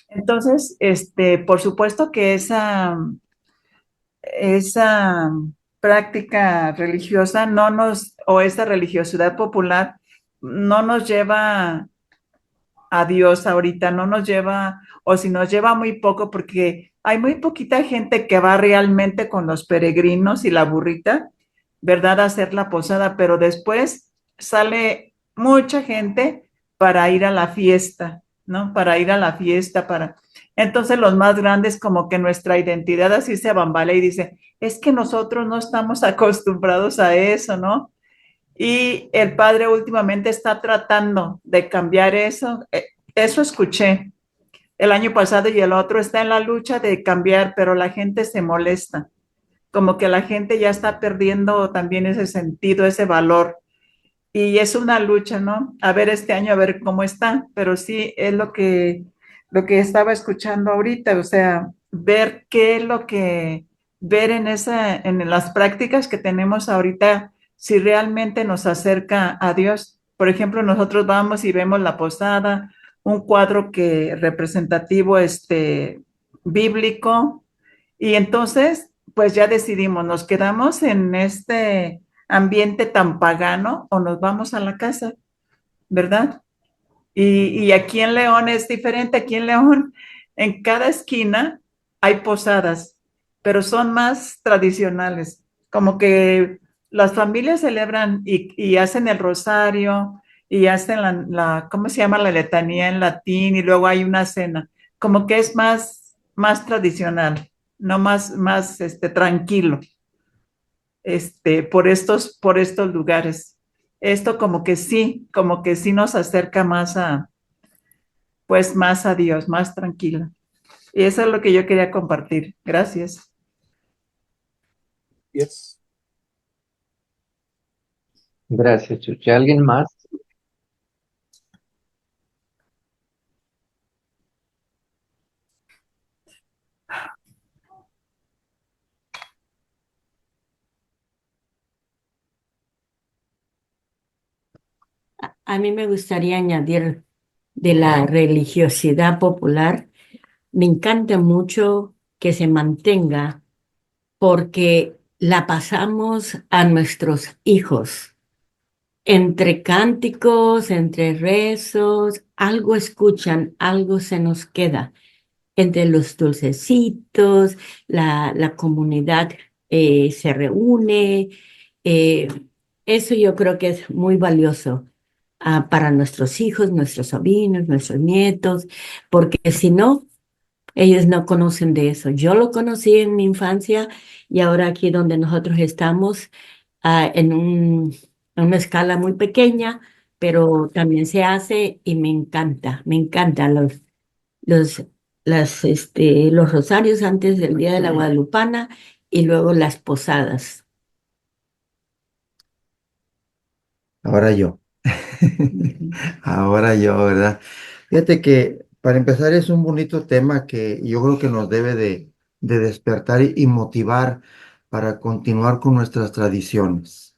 Entonces, por supuesto que esa práctica religiosa o esa religiosidad popular no nos lleva a Dios ahorita, no nos lleva, o si nos lleva muy poco, porque hay muy poquita gente que va realmente con los peregrinos y la burrita, ¿verdad? A hacer la posada, pero después sale mucha gente para ir a la fiesta, ¿no? Para ir a la fiesta, Entonces los más grandes como que nuestra identidad así se bambalea y dice, es que nosotros no estamos acostumbrados a eso, ¿no? Y el padre últimamente está tratando de cambiar eso. Eso escuché el año pasado y el otro está en la lucha de cambiar, pero la gente se molesta, como que la gente ya está perdiendo también ese sentido, ese valor. Y es una lucha, ¿no? A ver este año, a ver cómo está, pero sí es lo que estaba escuchando ahorita, o sea, ver qué es lo que ver en las prácticas que tenemos ahorita si realmente nos acerca a Dios. Por ejemplo, nosotros vamos y vemos la posada, un cuadro que representativo bíblico, y entonces pues ya decidimos, ¿nos quedamos en este ambiente tan pagano o nos vamos a la casa, verdad? Y aquí en León es diferente. Aquí en León, en cada esquina hay posadas, pero son más tradicionales. Como que las familias celebran y hacen el rosario y hacen ¿cómo se llama? La letanía en latín y luego hay una cena. Como que es más tradicional, no más tranquilo, por estos lugares. Esto como que sí nos acerca más a Dios, más tranquila. Y eso es lo que yo quería compartir. Gracias. Yes. Gracias, Chuchi. ¿Alguien más? A mí me gustaría añadir de la religiosidad popular. Me encanta mucho que se mantenga porque la pasamos a nuestros hijos. Entre cánticos, entre rezos, algo escuchan, algo se nos queda. Entre los dulcecitos, la comunidad se reúne. eh, Eso yo creo que es muy valioso para nuestros hijos, nuestros sobrinos, nuestros nietos, porque si no, ellos no conocen de eso. Yo lo conocí en mi infancia y ahora aquí donde nosotros estamos, en una escala muy pequeña, pero también se hace y me encanta los, los rosarios antes del Día de la Guadalupana y luego las posadas. Ahora yo. Ujú. Ahora yo, ¿verdad? Fíjate que para empezar es un bonito tema que yo creo que nos debe de despertar y motivar para continuar con nuestras tradiciones,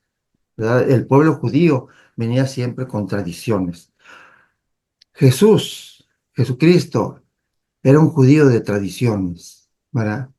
¿verdad? El pueblo judío venía siempre con tradiciones. Jesucristo, era un judío de tradiciones, ¿verdad?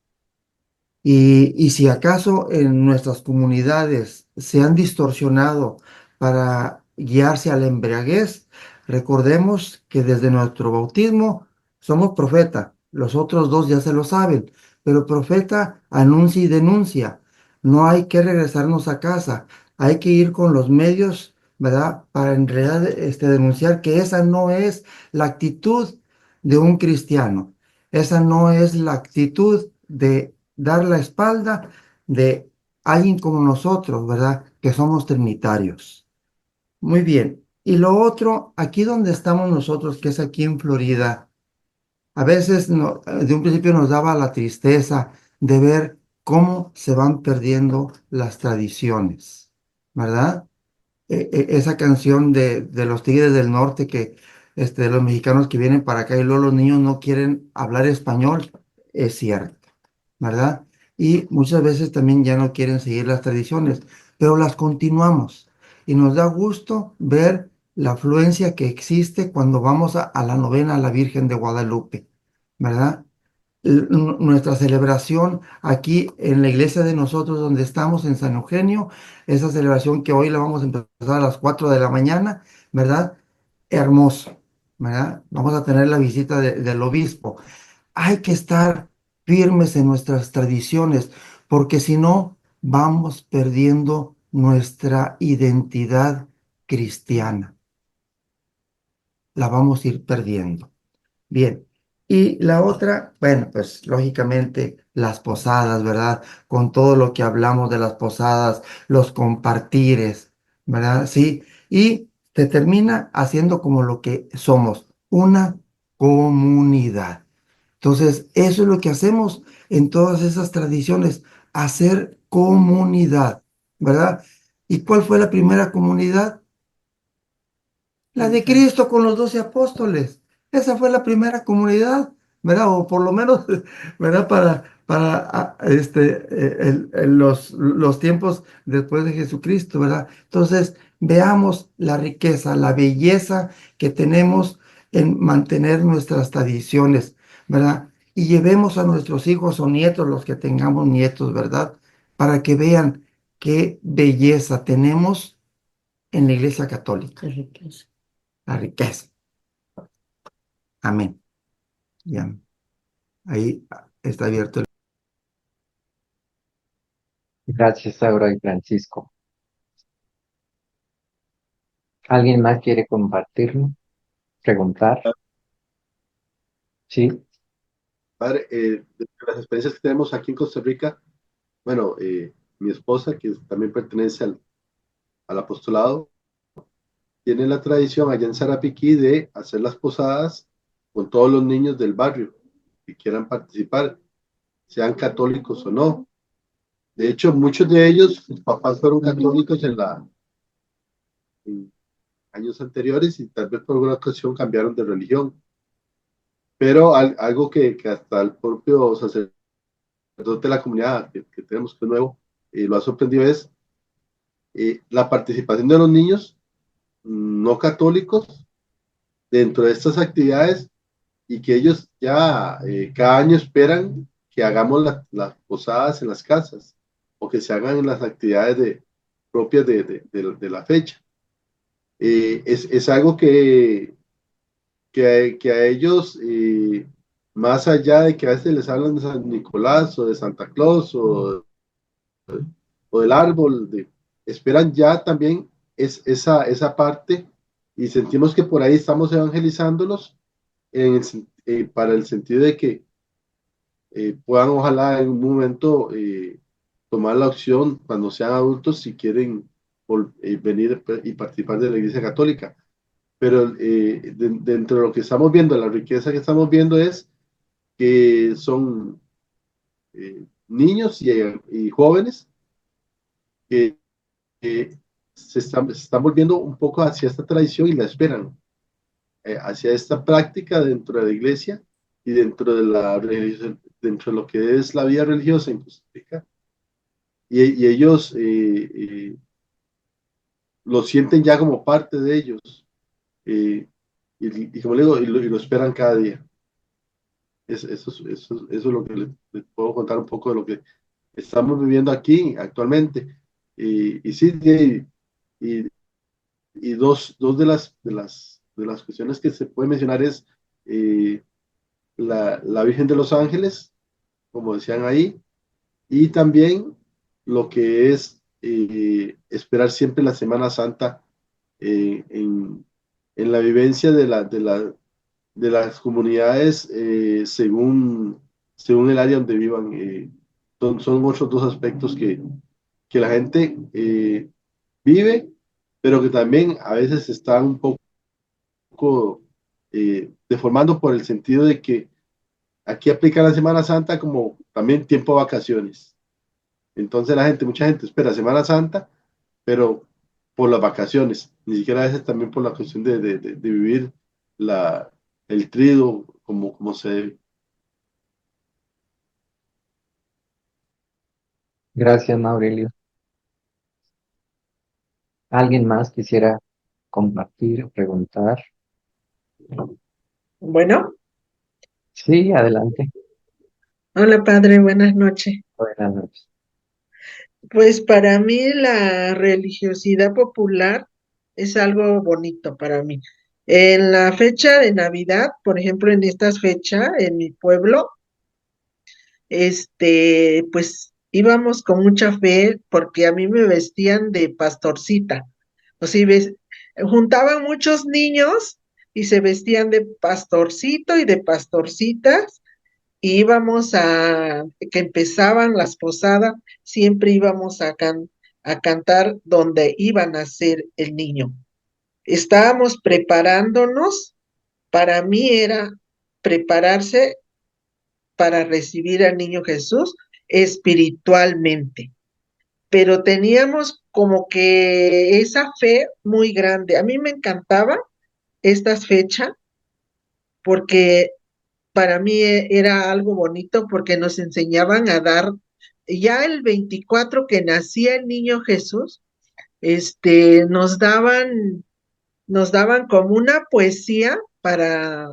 Y si acaso en nuestras comunidades se han distorsionado para guiarse a la embriaguez, recordemos que desde nuestro bautismo somos profeta. Los otros dos ya se lo saben, pero profeta anuncia y denuncia. No hay que regresarnos a casa, hay que ir con los medios, ¿verdad? Para en realidad denunciar que esa no es la actitud de un cristiano. Esa no es la actitud de dar la espalda de alguien como nosotros, ¿verdad? Que somos trinitarios. Muy bien. Y lo otro, aquí donde estamos nosotros, que es aquí en Florida, a veces de un principio nos daba la tristeza de ver cómo se van perdiendo las tradiciones, ¿verdad? Esa canción de los Tigres del Norte que, de los mexicanos que vienen para acá y luego los niños no quieren hablar español, es cierto, ¿verdad? Y muchas veces también ya no quieren seguir las tradiciones, pero las continuamos. Y nos da gusto ver la afluencia que existe cuando vamos a la novena a la Virgen de Guadalupe, ¿verdad? Nuestra celebración aquí en la iglesia de nosotros donde estamos en San Eugenio, esa celebración que hoy la vamos a empezar a las 4 de la mañana, ¿verdad? Hermoso, ¿verdad? Vamos a tener la visita del obispo. Hay que estar firmes en nuestras tradiciones, porque si no, vamos perdiendo nuestra identidad cristiana. La vamos a ir perdiendo. Bien. Y la otra, bueno, pues lógicamente las posadas, ¿verdad? Con todo lo que hablamos de las posadas, los compartires, ¿verdad? Sí. Y te termina haciendo como lo que somos, una comunidad. Entonces, eso es lo que hacemos en todas esas tradiciones, hacer comunidad, ¿verdad? ¿Y cuál fue la primera comunidad? La de Cristo con los 12 apóstoles. Esa fue la primera comunidad, ¿verdad? O por lo menos, ¿verdad? para los tiempos después de Jesucristo, ¿verdad? Entonces, veamos la riqueza, la belleza que tenemos en mantener nuestras tradiciones, ¿verdad? Y llevemos a nuestros hijos o nietos, los que tengamos nietos, ¿verdad? Para que vean qué belleza tenemos en la Iglesia Católica, Qué riqueza. la riqueza. Amén. Ya. Ahí está abierto. Gracias, Aura y Francisco. ¿Alguien más quiere compartirlo? ¿Preguntar? Sí, Padre, de las experiencias que tenemos aquí en Costa Rica, bueno, mi esposa, que también pertenece al apostolado, tiene la tradición allá en Sarapiquí de hacer las posadas con todos los niños del barrio que quieran participar, sean católicos o no. De hecho, muchos de ellos, sus papás fueron católicos en años anteriores y tal vez por alguna ocasión cambiaron de religión. Pero algo que hasta el propio sacerdote de la comunidad que tenemos que es nuevo, lo ha sorprendido es la participación de los niños no católicos dentro de estas actividades y que ellos ya cada año esperan que hagamos las posadas en las casas o que se hagan en las actividades propias de la fecha. Es algo que a ellos, más allá de que a veces les hablan de San Nicolás o de Santa Claus o del árbol, esperan ya también esa parte y sentimos que por ahí estamos evangelizándolos para el sentido de que puedan ojalá en un momento tomar la opción cuando sean adultos si quieren venir y participar de la Iglesia Católica. Pero dentro de lo que estamos viendo, la riqueza que estamos viendo es que son niños y jóvenes que se están volviendo un poco hacia esta tradición y la esperan, hacia esta práctica dentro de la iglesia y dentro de lo que es la vida religiosa en Costa Rica. Y ellos lo sienten ya como parte de ellos. Y como le digo, y lo esperan cada día. Eso es lo que les puedo contar un poco de lo que estamos viviendo aquí actualmente. Y sí, y, y dos de las cuestiones que se puede mencionar es la Virgen de los Ángeles, como decían ahí, y también lo que es esperar siempre la Semana Santa en la vivencia de las comunidades según el área donde vivan. Son otros dos aspectos que la gente vive, pero que también a veces están un poco deformando por el sentido de que aquí aplica la Semana Santa como también tiempo de vacaciones. Entonces mucha gente espera Semana Santa, pero por las vacaciones, ni siquiera a veces también por la cuestión de vivir el trido como se debe. gracias, Maurelio. ¿Alguien más quisiera compartir o preguntar? Bueno, Sí, adelante. hola padre, buenas noches. Buenas noches. Pues para mí la religiosidad popular es algo bonito para mí. En la fecha de Navidad, por ejemplo, en estas fechas, en mi pueblo, pues íbamos con mucha fe porque a mí me vestían de pastorcita. O sea, juntaban muchos niños y se vestían de pastorcito y de pastorcitas y íbamos que empezaban las posadas, siempre íbamos a cantar donde iba a nacer el niño. Estábamos preparándonos, para mí era prepararse para recibir al niño Jesús espiritualmente, pero teníamos como que esa fe muy grande. A mí me encantaba estas fechas porque para mí era algo bonito porque nos enseñaban a dar, ya el 24 que nacía el niño Jesús, nos daban como una poesía para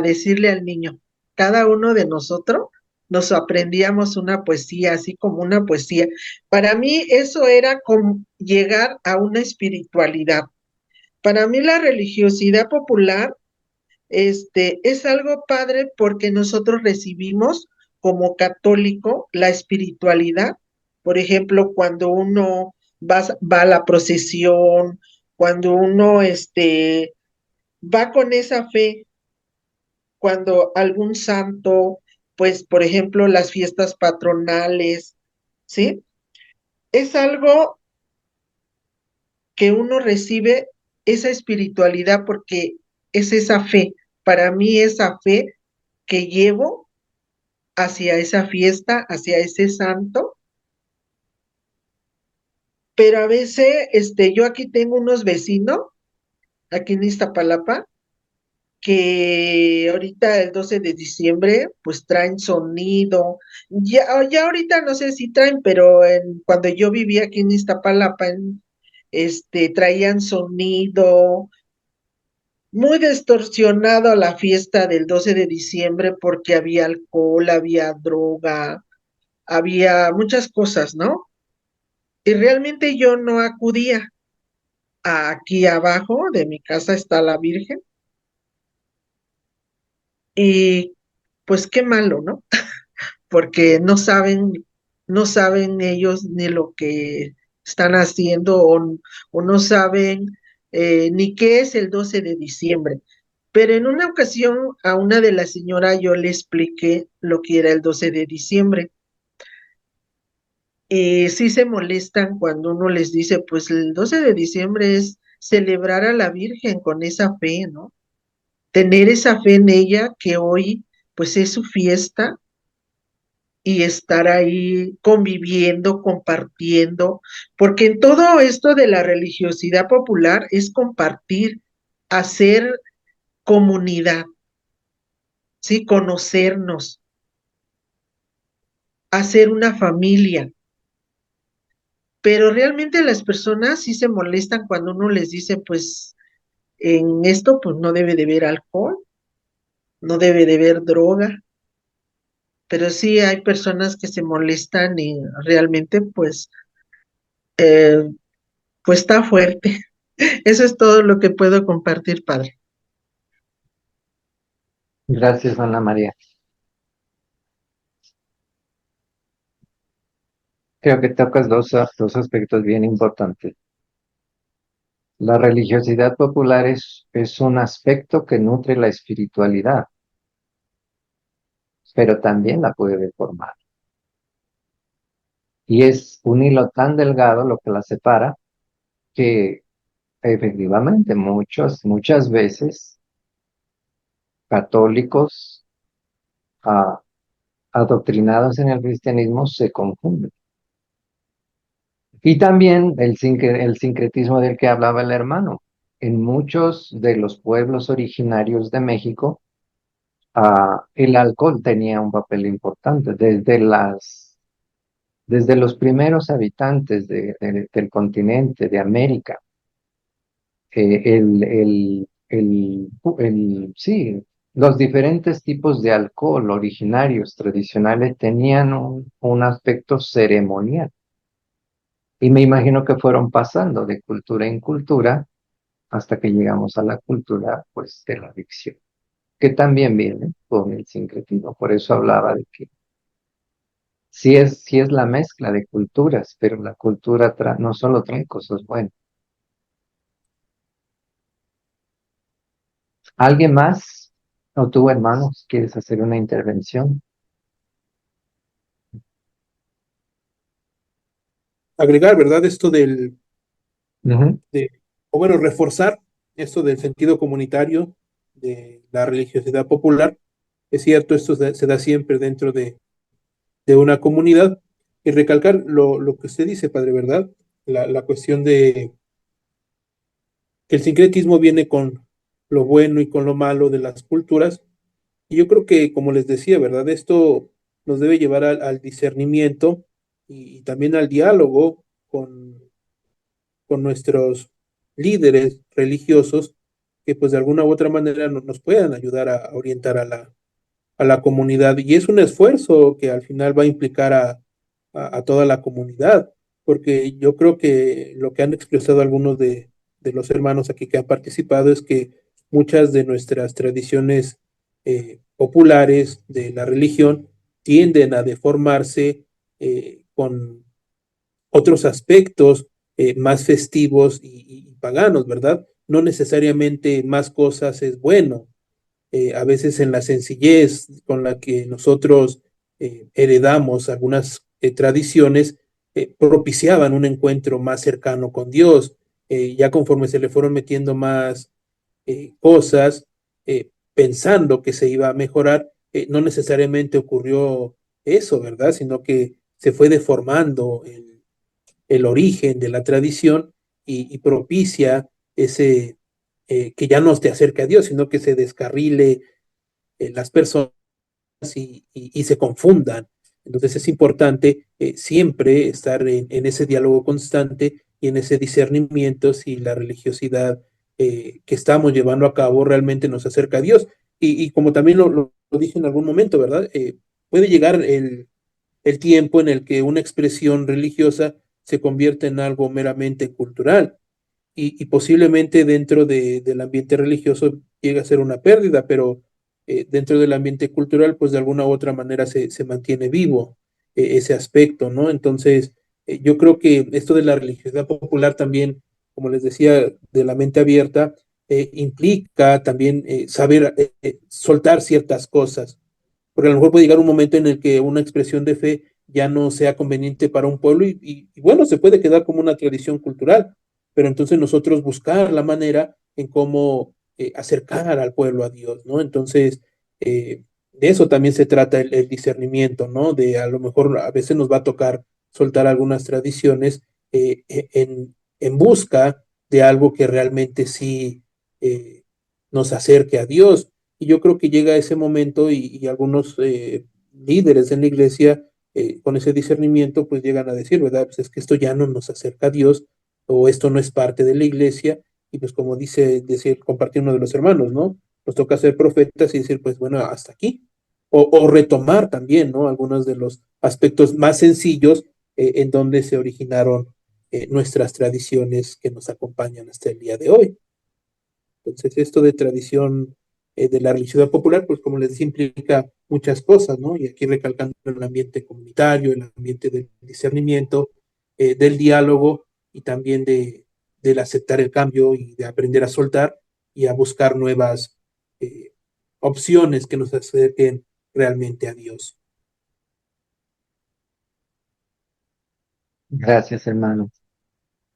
decirle al niño. Cada uno de nosotros nos aprendíamos una poesía, así como una poesía. Para mí eso era como llegar a una espiritualidad. Para mí la religiosidad popular, es algo padre porque nosotros recibimos como católico la espiritualidad. Por ejemplo, cuando uno va a la procesión, cuando uno, va con esa fe, cuando algún santo, pues, por ejemplo, las fiestas patronales, ¿sí? Es algo que uno recibe esa espiritualidad porque es esa fe. Para mí esa fe que llevo hacia esa fiesta, hacia ese santo, pero a veces, yo aquí tengo unos vecinos, aquí en Iztapalapa, que ahorita el 12 de diciembre pues traen sonido, ya ahorita no sé si traen, pero cuando yo vivía aquí en Iztapalapa, traían sonido muy distorsionado a la fiesta del 12 de diciembre porque había alcohol, había droga, había muchas cosas, ¿no? Y realmente yo no acudía. Aquí abajo de mi casa está la Virgen y pues qué malo, ¿no? Porque no saben ellos ni lo que están haciendo o no saben ni qué es el 12 de diciembre. Pero en una ocasión a una de las señoras yo le expliqué lo que era el 12 de diciembre. Y sí se molestan cuando uno les dice, pues el 12 de diciembre es celebrar a la Virgen con esa fe, ¿no? Tener esa fe en ella que hoy pues es su fiesta y estar ahí conviviendo, compartiendo, porque en todo esto de la religiosidad popular es compartir, hacer comunidad, ¿sí? Conocernos, hacer una familia. Pero realmente las personas sí se molestan cuando uno les dice, pues en esto pues no debe de haber alcohol, no debe de haber droga, pero sí hay personas que se molestan y realmente eh, pues está fuerte. Eso es todo lo que puedo compartir, padre. Gracias, Ana María. Creo que tocas dos aspectos bien importantes. La religiosidad popular es un aspecto que nutre la espiritualidad, pero también la puede deformar. Y es un hilo tan delgado lo que la separa que efectivamente muchas veces católicos adoctrinados en el cristianismo se confunden. Y también el sincretismo del que hablaba el hermano. En muchos de los pueblos originarios de México, el alcohol tenía un papel importante. Desde los primeros habitantes del continente, de América, sí, los diferentes tipos de alcohol originarios, tradicionales, tenían un aspecto ceremonial. Y me imagino que fueron pasando de cultura en cultura hasta que llegamos a la cultura, pues, de la adicción, que también viene con el sincretismo. Por eso hablaba de que sí es la mezcla de culturas, pero la cultura no solo trae cosas buenas. ¿Alguien más? ¿O tú, hermanos, quieres hacer una intervención? Agregar, ¿verdad? Esto Ujú. o bueno, reforzar esto del sentido comunitario de la religiosidad popular. Es cierto, esto se da siempre dentro de una comunidad. Y recalcar lo que usted dice, padre, ¿verdad? La cuestión de que el sincretismo viene con lo bueno y con lo malo de las culturas, Y yo creo que, como les decía, ¿verdad? Esto nos debe llevar al discernimiento y también al diálogo con nuestros líderes religiosos que pues de alguna u otra manera nos puedan ayudar a orientar a la comunidad. Y es un esfuerzo que al final va a implicar a toda la comunidad, porque yo creo que lo que han expresado algunos de los hermanos aquí que han participado es que muchas de nuestras tradiciones populares de la religión tienden a deformarse con otros aspectos más festivos y paganos, ¿verdad? No necesariamente más cosas es bueno. A veces en la sencillez con la que nosotros heredamos algunas tradiciones, propiciaban un encuentro más cercano con Dios. Ya conforme se le fueron metiendo más cosas, pensando que se iba a mejorar, no necesariamente ocurrió eso, ¿verdad? Sino que se fue deformando el origen de la tradición y propicia ese que ya no te acerque a Dios, sino que se descarrile las personas y se confundan. Entonces es importante siempre estar en ese diálogo constante y en ese discernimiento si la religiosidad que estamos llevando a cabo realmente nos acerca a Dios. Y como también lo dije en algún momento, ¿verdad? Puede llegar el tiempo en el que una expresión religiosa se convierte en algo meramente cultural y posiblemente dentro del ambiente religioso llega a ser una pérdida, pero dentro del ambiente cultural, pues de alguna u otra manera se mantiene vivo ese aspecto, ¿no? Entonces, yo creo que esto de la religiosidad popular también, como les decía, de la mente abierta, implica también saber soltar ciertas cosas, porque a lo mejor puede llegar un momento en el que una expresión de fe ya no sea conveniente para un pueblo y bueno, se puede quedar como una tradición cultural, pero entonces nosotros buscar la manera en cómo acercar al pueblo a Dios, ¿no? Entonces, de eso también se trata el discernimiento, ¿no? De a lo mejor a veces nos va a tocar soltar algunas tradiciones en busca de algo que realmente sí nos acerque a Dios. Y yo creo que llega ese momento y algunos líderes en la iglesia con ese discernimiento pues llegan a decir, ¿verdad? Pues es que esto ya no nos acerca a Dios o esto no es parte de la iglesia y pues como decir, compartir uno de los hermanos, ¿no? Nos toca ser profetas y decir, pues bueno, hasta aquí. O retomar también, ¿no? Algunos de los aspectos más sencillos en donde se originaron nuestras tradiciones que nos acompañan hasta el día de hoy. Entonces, esto de tradición de la religiosidad popular, pues como les decía, implica muchas cosas, ¿no? Y aquí recalcando el ambiente comunitario, el ambiente del discernimiento, del diálogo y también del aceptar el cambio y de aprender a soltar y a buscar nuevas eh, opciones que nos acerquen realmente a Dios. Gracias, hermano.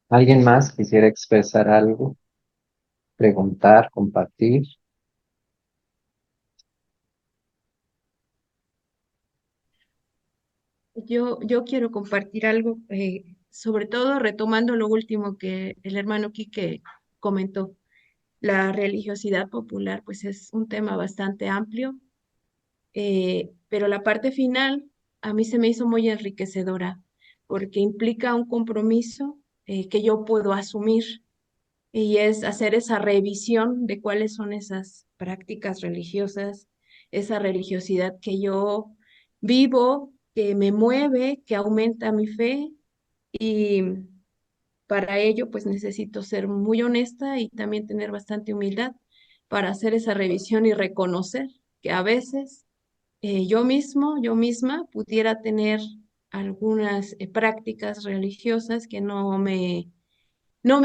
¿Alguien más quisiera expresar algo, preguntar, compartir? Yo quiero compartir algo, sobre todo retomando lo último que el hermano Quique comentó. La religiosidad popular, pues es un tema bastante amplio, pero la parte final a mí se me hizo muy enriquecedora porque implica un compromiso que yo puedo asumir y es hacer esa revisión de cuáles son esas prácticas religiosas, esa religiosidad que yo vivo, que me mueve, que aumenta mi fe y para ello pues necesito ser muy honesta y también tener bastante humildad para hacer esa revisión y reconocer que a veces yo misma pudiera tener algunas prácticas religiosas que no me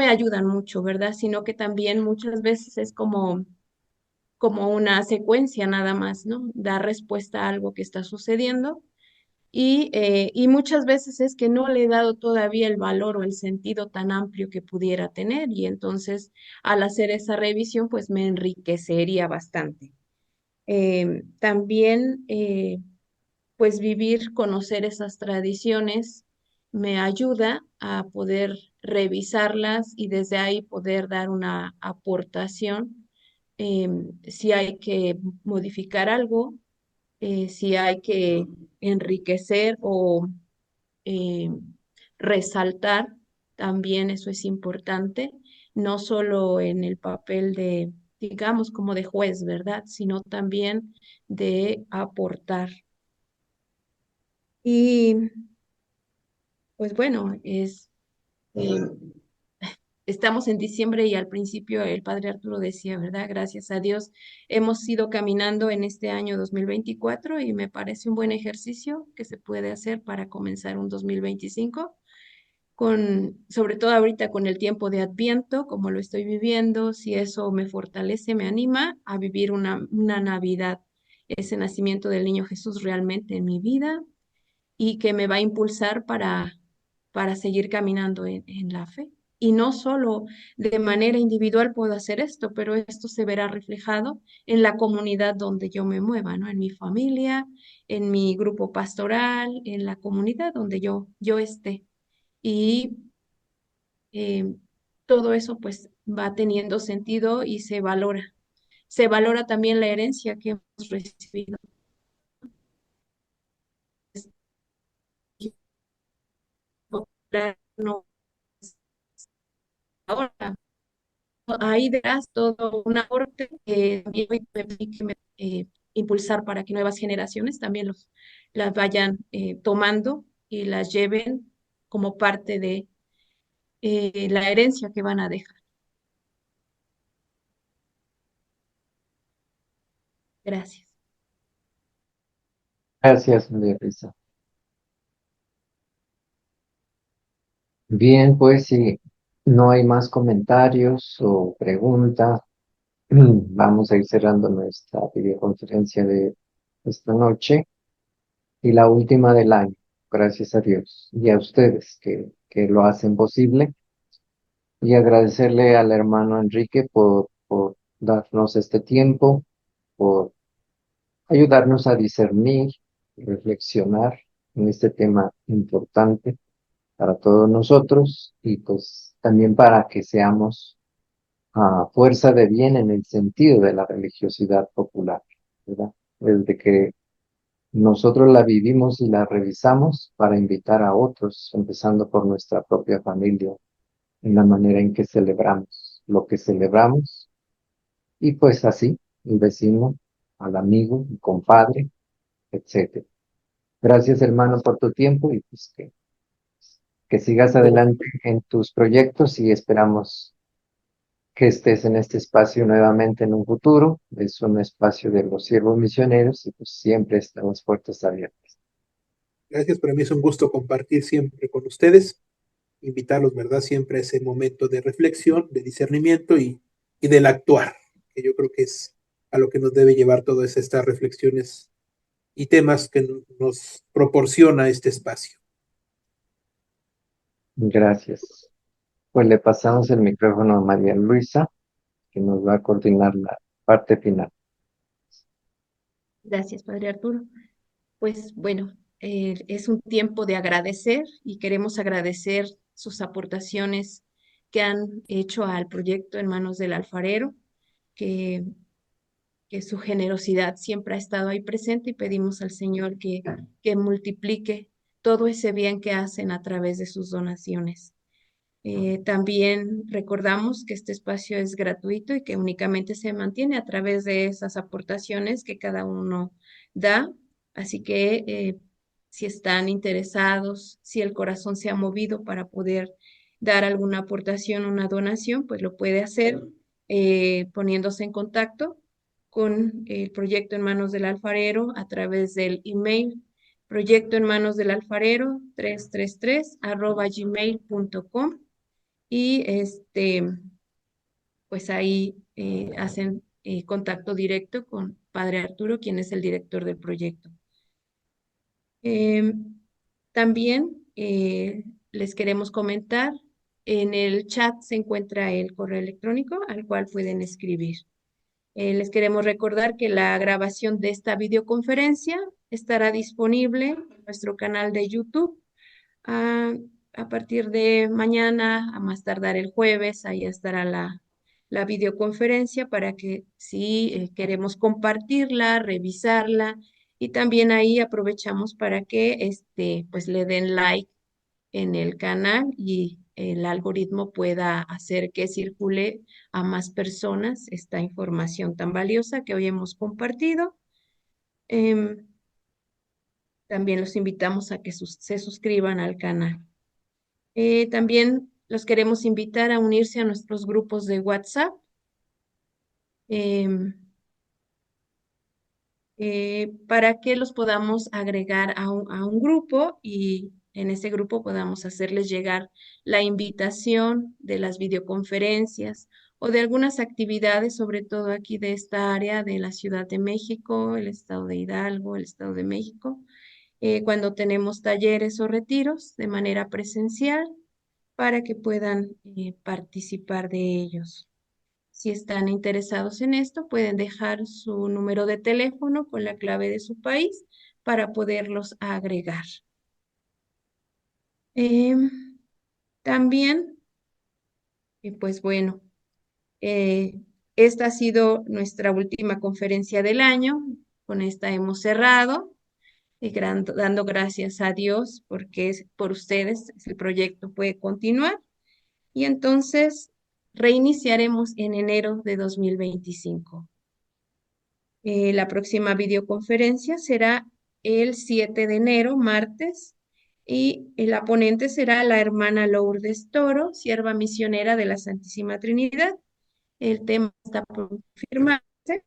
ayudan mucho, ¿verdad? Sino que también muchas veces es como una secuencia nada más, ¿no? Dar respuesta a algo que está sucediendo y muchas veces es que no le he dado todavía el valor o el sentido tan amplio que pudiera tener y entonces al hacer esa revisión pues me enriquecería bastante. También pues vivir, conocer esas tradiciones me ayuda a poder revisarlas y desde ahí poder dar una aportación si hay que modificar algo, si hay que enriquecer o eh, resaltar, también eso es importante, no solo en el papel de, digamos, como de juez, ¿verdad? Sino también de aportar. Y pues bueno, eh, estamos en diciembre y al principio el padre Arturo decía, ¿verdad? Gracias a Dios hemos ido caminando en este año 2024 y me parece un buen ejercicio que se puede hacer para comenzar un 2025 sobre todo ahorita con el tiempo de Adviento, como lo estoy viviendo, si eso me fortalece, me anima a vivir una Navidad, ese nacimiento del niño Jesús realmente en mi vida y que me va a impulsar para seguir caminando en la fe. Y no solo de manera individual puedo hacer esto, pero esto se verá reflejado en la comunidad donde yo me mueva, ¿no? En mi familia, en mi grupo pastoral, en la comunidad donde yo esté. Y eh, todo eso pues va teniendo sentido y se valora. Se valora también la herencia que hemos recibido. No, ahora hay detrás todo un aporte que también me permite impulsar para que nuevas generaciones también las vayan tomando y las lleven como parte de la herencia que van a dejar. Gracias. Gracias, María Luisa. Bien, pues si no hay más comentarios o preguntas, vamos a ir cerrando nuestra videoconferencia de esta noche y la última del año. Gracias a Dios y a ustedes que lo hacen posible. Y agradecerle al hermano Enrique por darnos este tiempo, por ayudarnos a discernir, reflexionar en este tema importante para todos nosotros y pues también para que seamos fuerza de bien en el sentido de la religiosidad popular, ¿verdad? Desde que nosotros la vivimos y la revisamos para invitar a otros, empezando por nuestra propia familia, en la manera en que celebramos lo que celebramos y pues así, el vecino, al amigo, el compadre, etcétera. Gracias, hermano, por tu tiempo y pues que sigas adelante en tus proyectos y esperamos que estés en este espacio nuevamente en un futuro. Es un espacio de los siervos misioneros y pues siempre estamos puertas abiertas. Gracias, para mí es un gusto compartir siempre con ustedes, invitarlos, ¿verdad? Siempre a ese momento de reflexión, de discernimiento y del actuar, que yo creo que es a lo que nos debe llevar todas estas reflexiones y temas que nos proporciona este espacio. Gracias. Pues le pasamos el micrófono a María Luisa, que nos va a coordinar la parte final. Gracias, Padre Arturo. Pues bueno, es un tiempo de agradecer y queremos agradecer sus aportaciones que han hecho al proyecto en manos del alfarero, que, que su generosidad siempre ha estado ahí presente y pedimos al Señor que multiplique todo ese bien que hacen a través de sus donaciones. También recordamos que este espacio es gratuito y que únicamente se mantiene a través de esas aportaciones que cada uno da. Así que si están interesados, si el corazón se ha movido para poder dar alguna aportación, una donación, pues lo puede hacer poniéndose en contacto con el proyecto en manos del alfarero a través del email proyecto en manos del alfarero 333@gmail.com y pues ahí hacen contacto directo con Padre Arturo, quien es el director del proyecto. También les queremos comentar, en el chat se encuentra el correo electrónico al cual pueden escribir. Les queremos recordar que la grabación de esta videoconferencia estará disponible en nuestro canal de YouTube a partir de mañana, a más tardar el jueves, ahí estará la videoconferencia para que si queremos compartirla, revisarla, y también ahí aprovechamos para que pues le den like en el canal y el algoritmo pueda hacer que circule a más personas esta información tan valiosa que hoy hemos compartido. También los invitamos a que se suscriban al canal. También los queremos invitar a unirse a nuestros grupos de WhatsApp. Para que los podamos agregar a un grupo y en ese grupo podamos hacerles llegar la invitación de las videoconferencias o de algunas actividades, sobre todo aquí de esta área de la Ciudad de México, el estado de Hidalgo, el estado de México, cuando tenemos talleres o retiros de manera presencial para que puedan participar de ellos. Si están interesados en esto, pueden dejar su número de teléfono con la clave de su país para poderlos agregar. También, pues bueno, esta ha sido nuestra última conferencia del año. Con esta hemos cerrado, dando gracias a Dios porque por ustedes el proyecto puede continuar. Y entonces reiniciaremos en enero de 2025. La próxima videoconferencia será el 7 de enero, martes, y la ponente será la hermana Lourdes Toro, sierva misionera de la Santísima Trinidad. El tema está por confirmarse.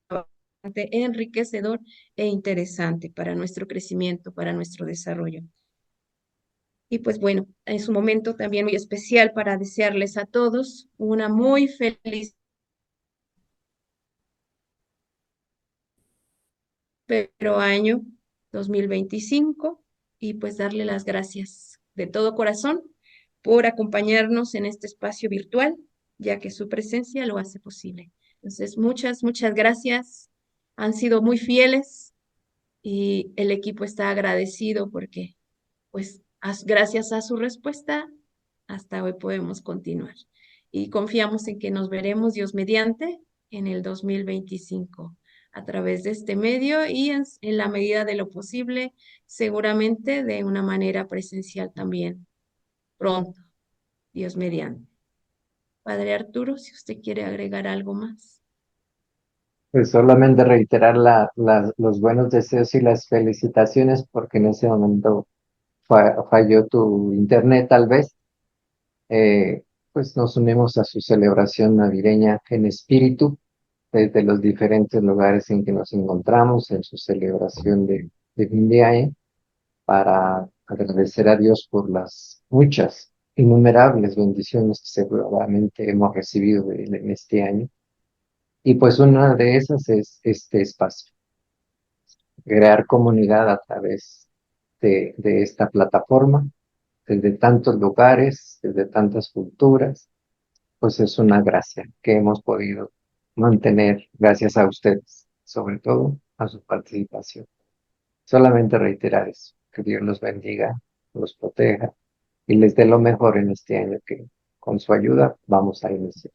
Bastante enriquecedor e interesante para nuestro crecimiento, para nuestro desarrollo. Y pues bueno, es un momento también muy especial para desearles a todos una muy feliz año 2025 y pues darle las gracias de todo corazón por acompañarnos en este espacio virtual, ya que su presencia lo hace posible. Entonces, muchas gracias. Han sido muy fieles y el equipo está agradecido porque pues gracias a su respuesta, hasta hoy podemos continuar. Y confiamos en que nos veremos, Dios mediante, en el 2025 a través de este medio y en la medida de lo posible, seguramente de una manera presencial también, pronto, Dios mediante. Padre Arturo, si usted quiere agregar algo más. Pues solamente reiterar los buenos deseos y las felicitaciones porque en ese momento falló tu internet tal vez. Pues nos unimos a su celebración navideña en espíritu desde los diferentes lugares en que nos encontramos en su celebración de fin de año para agradecer a Dios por las muchas, innumerables bendiciones que seguramente hemos recibido en este año. Y pues una de esas es este espacio, crear comunidad a través de esta plataforma, desde tantos lugares, desde tantas culturas, pues es una gracia que hemos podido mantener gracias a ustedes, sobre todo a su participación. Solamente reiterar eso, que Dios los bendiga, los proteja y les dé lo mejor en este año que con su ayuda vamos a iniciar.